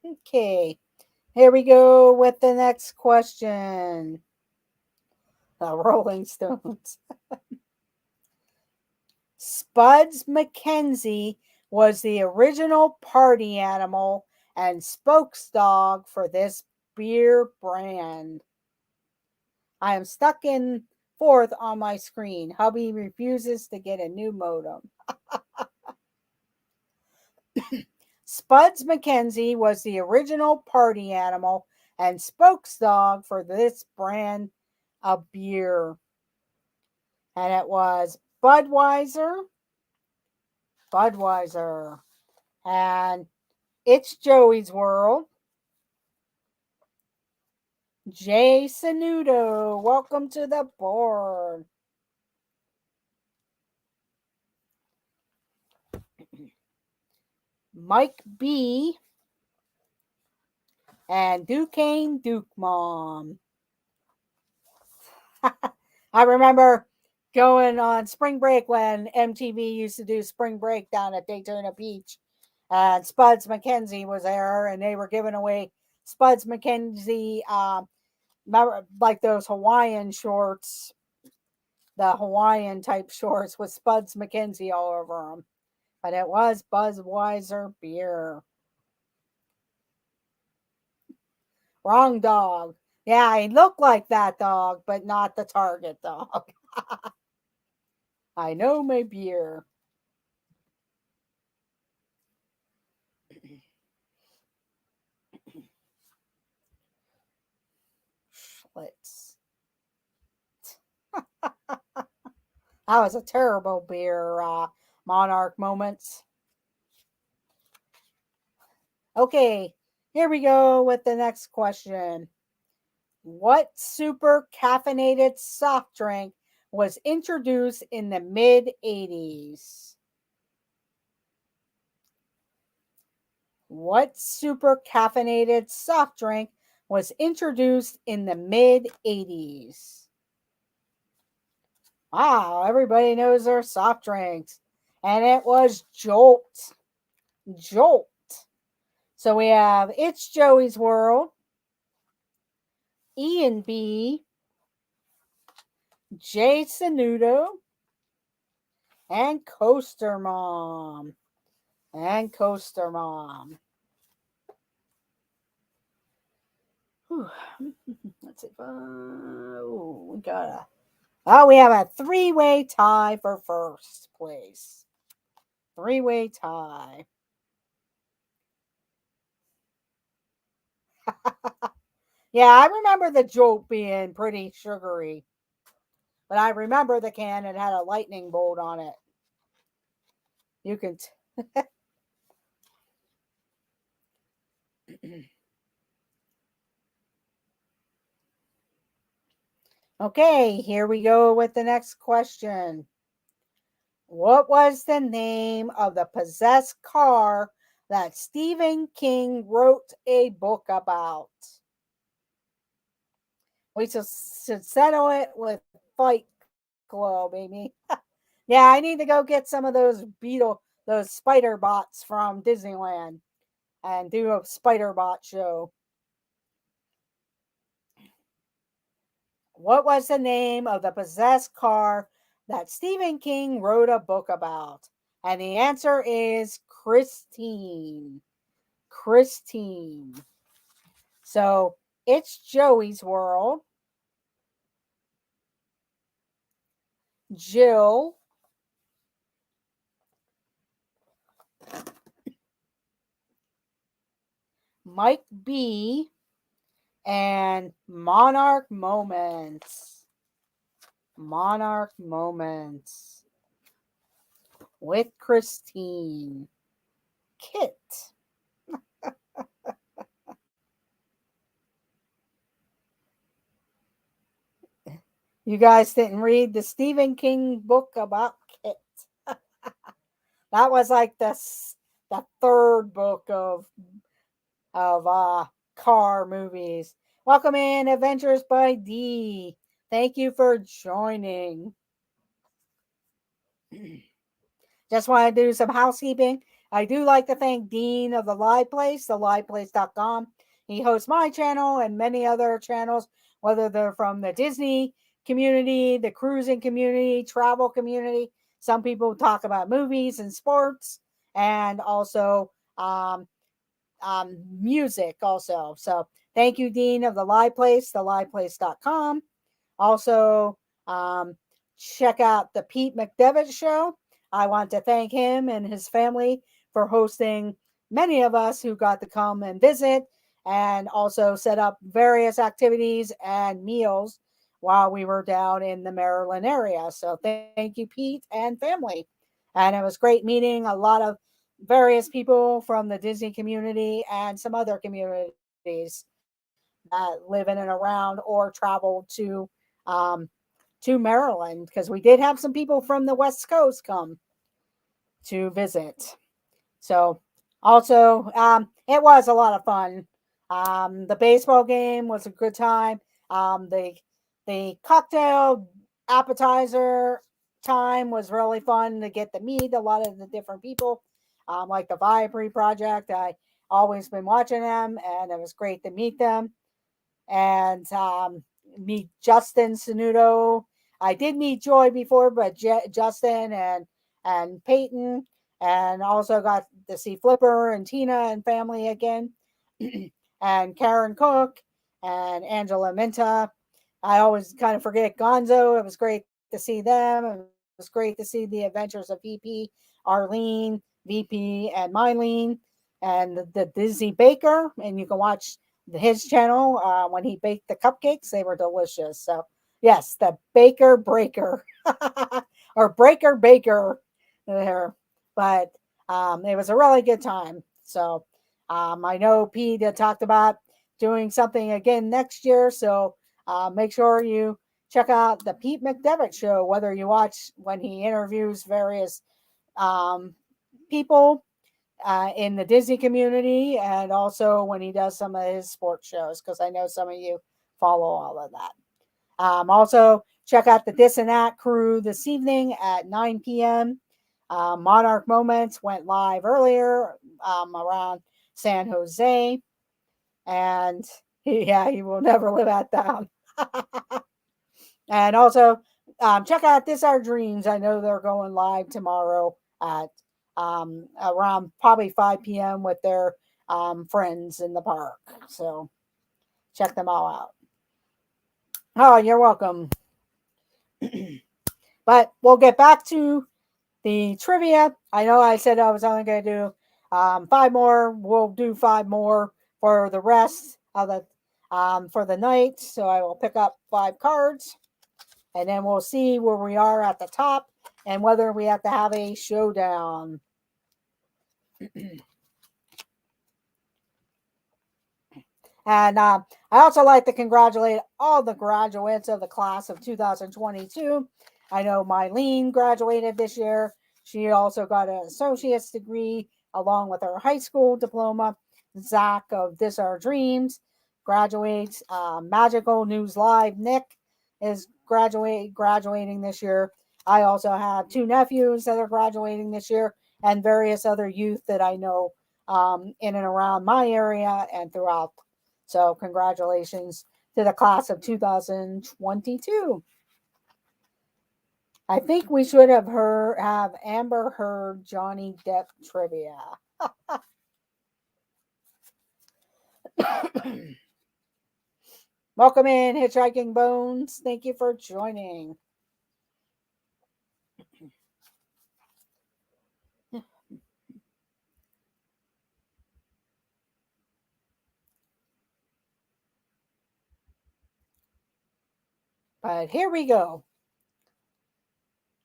Okay, here we go with the next question. The Rolling Stones. Spuds MacKenzie was the original party animal and spokesdog for this beer brand. I am stuck in 4th on my screen. Hubby refuses to get a new modem. Spuds MacKenzie was the original party animal and spokesdog for this brand of beer. And it was Budweiser. And It's Joey's World. Jay Sanudo, welcome to the board. Mike B. and Duquesne Duke Mom. I remember going on spring break when MTV used to do spring break down at Daytona Beach. And Spuds MacKenzie was there, and they were giving away Spuds MacKenzie, like those Hawaiian shorts, the Hawaiian type shorts with Spuds MacKenzie all over them. But it was Budweiser beer. Wrong dog. Yeah, he looked like that dog, but not the target dog. I know my beer. Schlitz. That was a terrible beer, Monarch moments. Okay, here we go with the next question. What super caffeinated soft drink was introduced in the mid 80s? What super caffeinated soft drink was introduced in the mid 80s? Wow, everybody knows their soft drinks. And it was Jolt. Jolt. So we have It's Joey's World, Ian B, Jay Sanudo, and Coaster Mom. And Coaster Mom. Whew. Let's see. We got a. Oh, we have a three-way tie for first place. Three-way tie. Yeah, I remember the Jolt being pretty sugary. But I remember the can, it had a lightning bolt on it. You can. Okay, here we go with the next question. What was the name of the possessed car that Stephen King wrote a book about? We should settle it with Fight Club, baby. Yeah, I need to go get some of those spider bots from Disneyland and do a spider bot show. What was the name of the possessed car that Stephen King wrote a book about? And the answer is Christine. Christine. So It's Joey's World, Jill, Mike B, and Monarch Moments. Monarch Moments with Christine. Kit. You guys didn't read the Stephen King book about Kit. That was like the third book of car movies. Welcome in, Adventures by D. Thank you for joining. Just want to do some housekeeping. I do like to thank Dean of the Live Place, theliveplace.com. He hosts my channel and many other channels, whether they're from the Disney community, the cruising community, travel community. Some people talk about movies and sports, and also music also. So thank you, Dean of the Live Place, theliveplace.com. Also, check out the Pete McDevitt Show. I want to thank him and his family for hosting many of us who got to come and visit and also set up various activities and meals while we were down in the Maryland area. So thank you, Pete and family. And it was great meeting a lot of various people from the Disney community and some other communities that live in and around or travel um, to Maryland, because we did have some people from the West Coast come to visit. So also, it was a lot of fun. The baseball game was a good time. The cocktail appetizer time was really fun to get to meet a lot of the different people, like the Vibrary Project. I always been watching them, and it was great to meet them and meet Justin Sanudo. I did meet Joy before, but Justin and Peyton, and also got to see Flipper and Tina and family again, and Karen Cook and Angela Minta. I always kind of forget Gonzo. It was great to see them. It was great to see the adventures of VP, Arlene, VP, and Mylene, and the Dizzy Baker. And you can watch his channel when he baked the cupcakes. They were delicious. So, yes, the Baker Breaker or Breaker Baker there. But it was a really good time. So, I know Pete had talked about doing something again next year. So, make sure you check out the Pete McDevitt show, whether you watch when he interviews various um, people in the Disney community and also when he does some of his sports shows, because I know some of you follow all of that. Also, check out the This and That crew this evening at 9 p.m. Monarch Moments went live earlier around San Jose, and he will never live that down. And also, check out This Our Dreams. I know they're going live tomorrow at around probably 5 p.m. with their friends in the park. So check them all out. Oh, you're welcome. But we'll get back to the trivia. I know I said I was only going to do five more. We'll do five more for the rest of the for the night. So I will pick up five cards, and then we'll see where we are at the top and whether we have to have a showdown. And I also like to congratulate all the graduates of the class of 2022. I know Mylene graduated this year. She also got an associate's degree along with her high school diploma. Zach of This Our Dreams graduates. Magical News Live Nick is graduating this year. I also have two nephews that are graduating this year and various other youth that I know in and around my area and throughout. So congratulations to the class of 2022. I think we should have Amber Heard Johnny Depp trivia. Welcome in, Hitchhiking Bones. Thank you for joining. But here we go.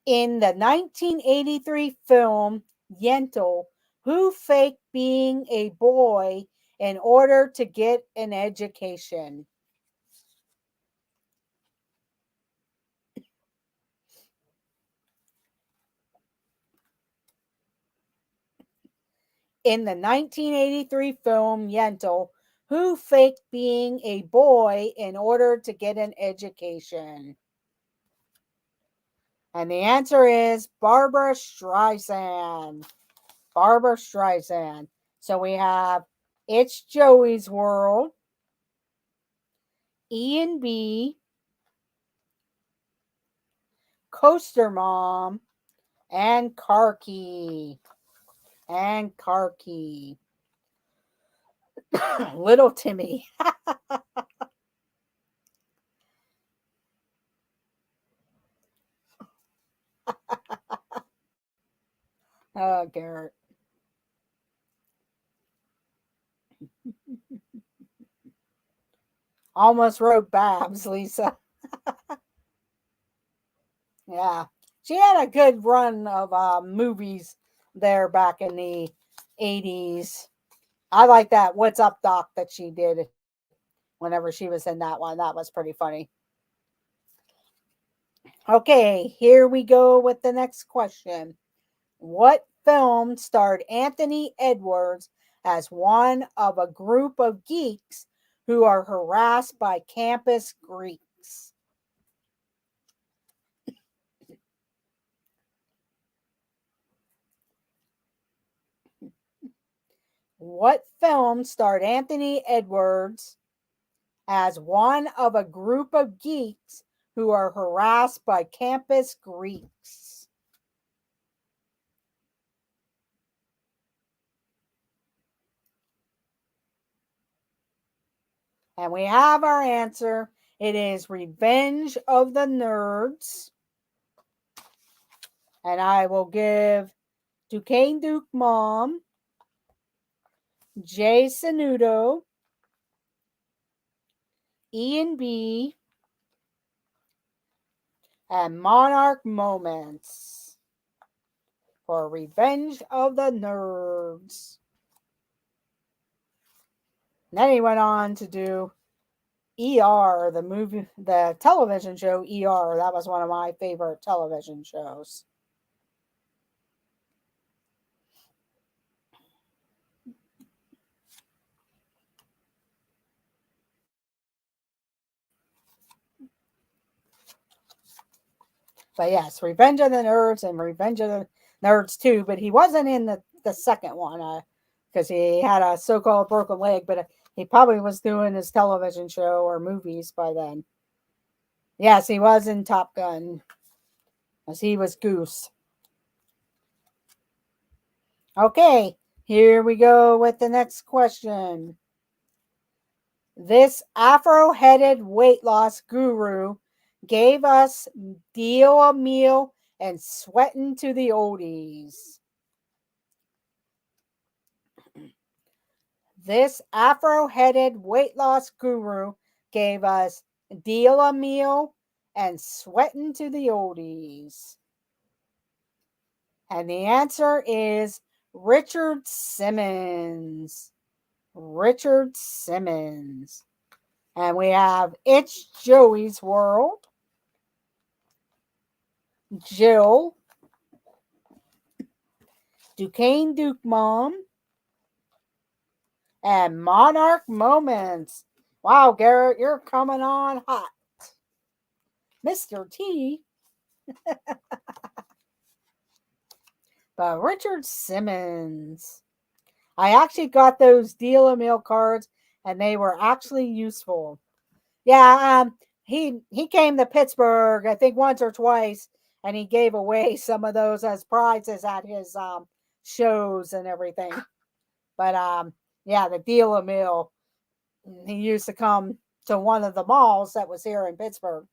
In the 1983 film Yentl, who faked being a boy in order to get an education? In the 1983 film Yentl, who faked being a boy in order to get an education? And the answer is Barbara Streisand. Barbara Streisand. So we have It's Joey's World, E and B, Coaster Mom, and Car Key. And Car Key. Little Timmy. Oh, Garrett. Almost wrote Babs, Lisa. Yeah. She had a good run of movies there back in the 80s. I like that What's Up Doc that she did whenever she was in that one. That was pretty funny. Okay, here we go with the next question. What film starred Anthony Edwards as one of a group of geeks who are harassed by campus Greeks? What film starred Anthony Edwards as one of a group of geeks who are harassed by campus Greeks? And we have our answer. It is Revenge of the Nerds. And I will give Duquesne Duke Mom, Jay Sanudo, Ian B, and Monarch Moments for Revenge of the Nerds. And then he went on to do ER, the movie, the television show ER. That was one of my favorite television shows. But yes, Revenge of the Nerds and Revenge of the Nerds 2. But he wasn't in the second one because he had a so-called broken leg. But he probably was doing his television show or movies by then. Yes, he was in Top Gun as he was Goose. Okay, here we go with the next question. This afro-headed weight loss guru gave us Deal a Meal and Sweatin' to the Oldies. This afro-headed weight loss guru gave us Deal a Meal and Sweatin' to the Oldies. And the answer is Richard Simmons. Richard Simmons. And we have It's Joey's World, Jill, Duquesne Duke Mom, and Monarch Moments. Wow, Garrett, you're coming on hot. Mr. T. But Richard Simmons. I actually got those Deal a Meal cards, and they were actually useful. Yeah, he came to Pittsburgh, I think once or twice, and he gave away some of those as prizes at his shows and everything. But yeah, the Deal a Meal. He used to come to one of the malls that was here in Pittsburgh.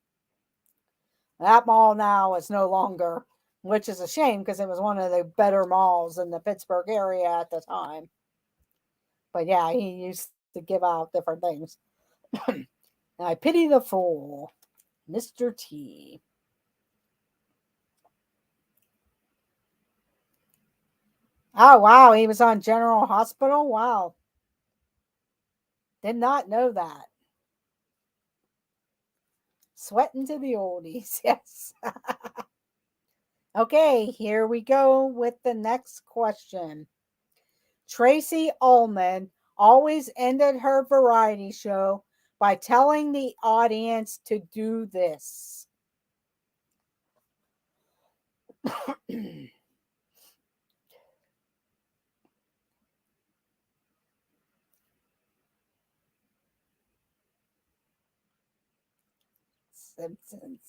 That mall now is no longer, which is a shame because it was one of the better malls in the Pittsburgh area at the time. But yeah, he used to give out different things. I pity the fool, Mr. T. Oh, wow. He was on General Hospital? Wow. Did not know that. Sweating to the oldies. Yes. Okay, here we go with the next question. Tracy Ullman always ended her variety show by telling the audience to do this. Simpsons.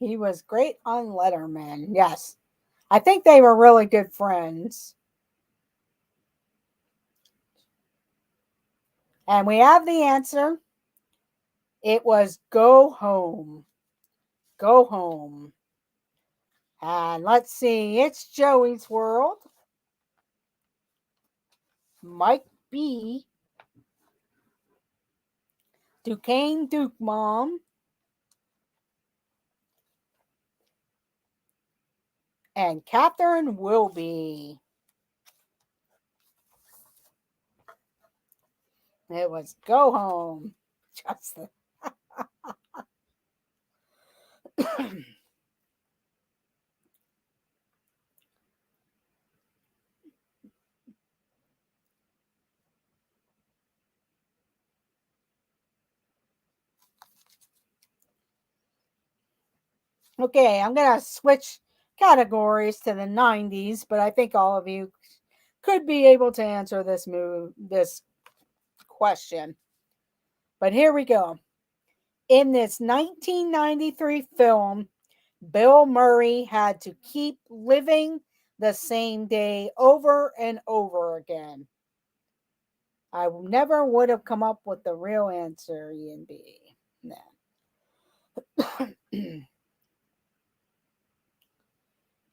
He was great on Letterman. Yes. I think they were really good friends. And we have the answer. It was Go Home. Go Home. And let's see. It's Joey's World. Mike B. Duquesne Duke Mom. And Catherine Wilby. It was Go Home. Just the Okay, I'm going to switch categories to the 90s, but I think all of you could be able to answer this question. But here we go. In this 1993 film, Bill Murray had to keep living the same day over and over again. I never would have come up with the real answer, E and B. No.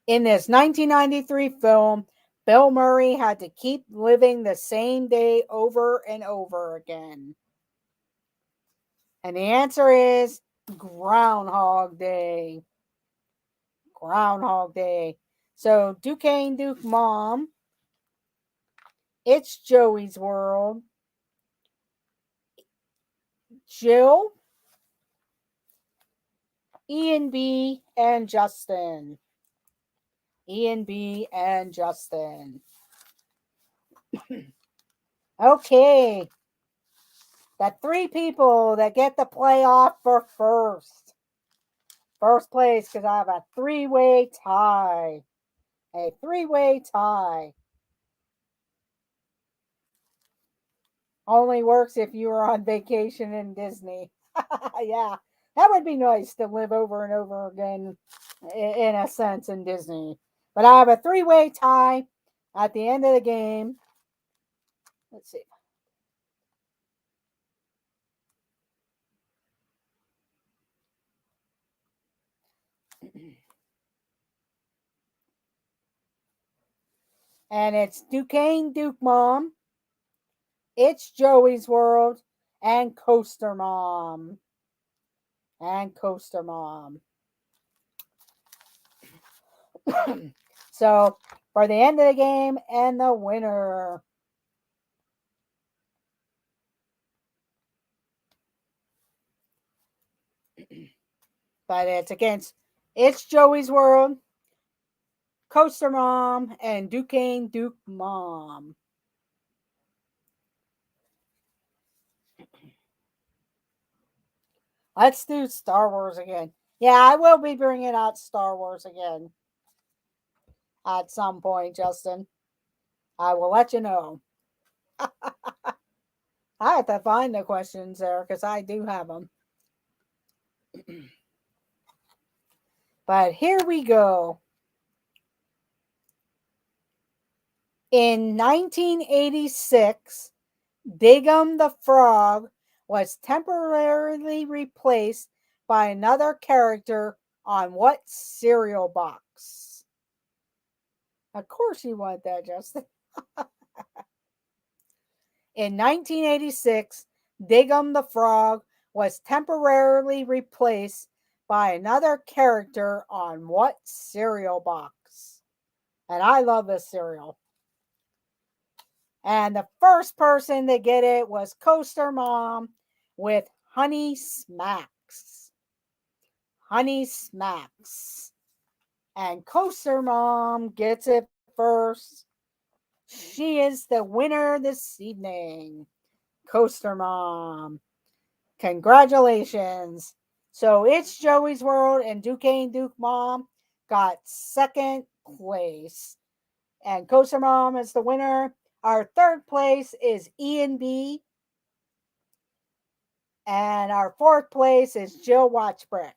In this 1993 film, Bill Murray had to keep living the same day over and over again. And the answer is Groundhog Day. Groundhog Day. So, Duquesne Duke Mom, It's Joey's World, Jill, Ian B, and Justin. Ian B and Justin. Okay. The three people that get the playoff for first. First place, because I have a three-way tie. A three-way tie. Only works if you were on vacation in Disney. Yeah, that would be nice to live over and over again, in a sense, in Disney. But I have a three-way tie at the end of the game. Let's see. And it's Duquesne Duke Mom, It's Joey's World, and Coaster Mom. And Coaster Mom. So, for the end of the game and the winner. But it's against It's Joey's World, Coaster Mom, and Duquesne Duke Mom. Let's do Star Wars again. Yeah, I will be bringing out Star Wars again at some point, Justin. I will let you know. I have to find the questions there because I do have them. But here we go. In 1986, Dig'em the Frog was temporarily replaced by another character on what cereal box? Of course you want that, Justin. In 1986, Dig'em the Frog was temporarily replaced by another character on what cereal box? And I love this cereal. And the first person to get it was Coaster Mom with Honey Smacks. Honey Smacks. And Coaster Mom gets it first. She is the winner this evening. Coaster Mom. Congratulations. So It's Joey's World and Duquesne Duke Mom got second place. And Coaster Mom is the winner. Our third place is Ian B. And our fourth place is Jill Watchbrick.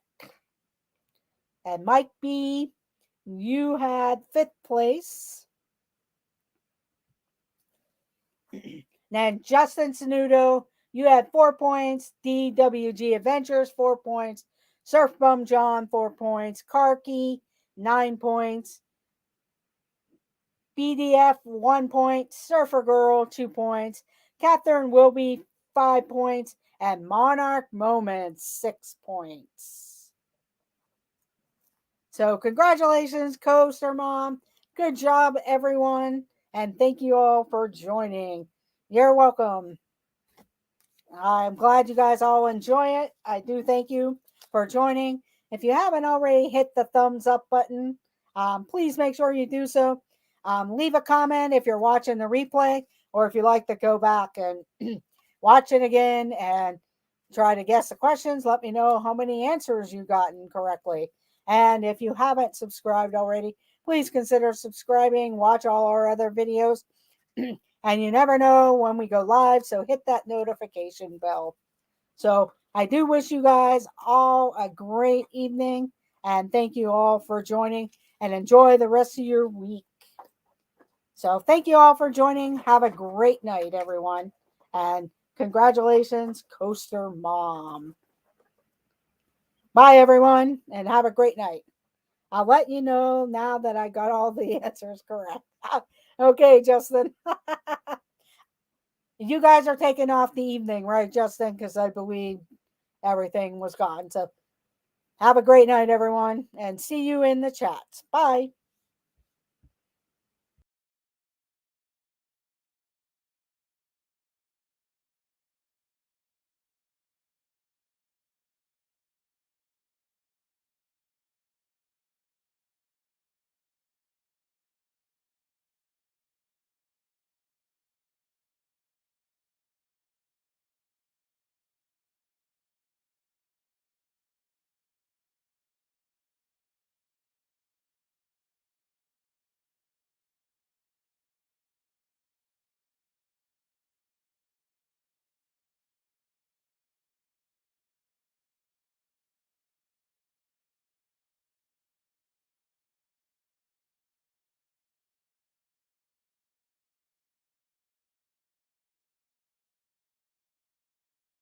And Mike B, you had fifth place. Then Justin Sanudo, you had 4 points. DWG Adventures, 4 points. Surf Bum John, 4 points. Karki, 9 points. BDF, 1 point. Surfer Girl, 2 points. Catherine Wilby, 5 points. And Monarch Moments, 6 points. So congratulations, Coaster Mom. Good job, everyone. And thank you all for joining. You're welcome. I'm glad you guys all enjoy it. I do thank you for joining. If you haven't already hit the thumbs up button, please make sure you do so. Leave a comment if you're watching the replay or if you like to go back and watch it again and try to guess the questions. Let me know how many answers you've gotten correctly. And if you haven't subscribed already, please consider subscribing. Watch all our other videos. And you never know when we go live, so hit that notification bell. So I do wish you guys all a great evening, and thank you all for joining, and enjoy the rest of your week. So thank you all for joining. Have a great night, everyone. And congratulations, Coaster Mom. Bye, everyone, and have a great night. I'll let you know now that I got all the answers correct. Okay, Justin. You guys are taking off the evening, right, Justin? Because I believe everything was gone. So have a great night, everyone, and see you in the chat. Bye.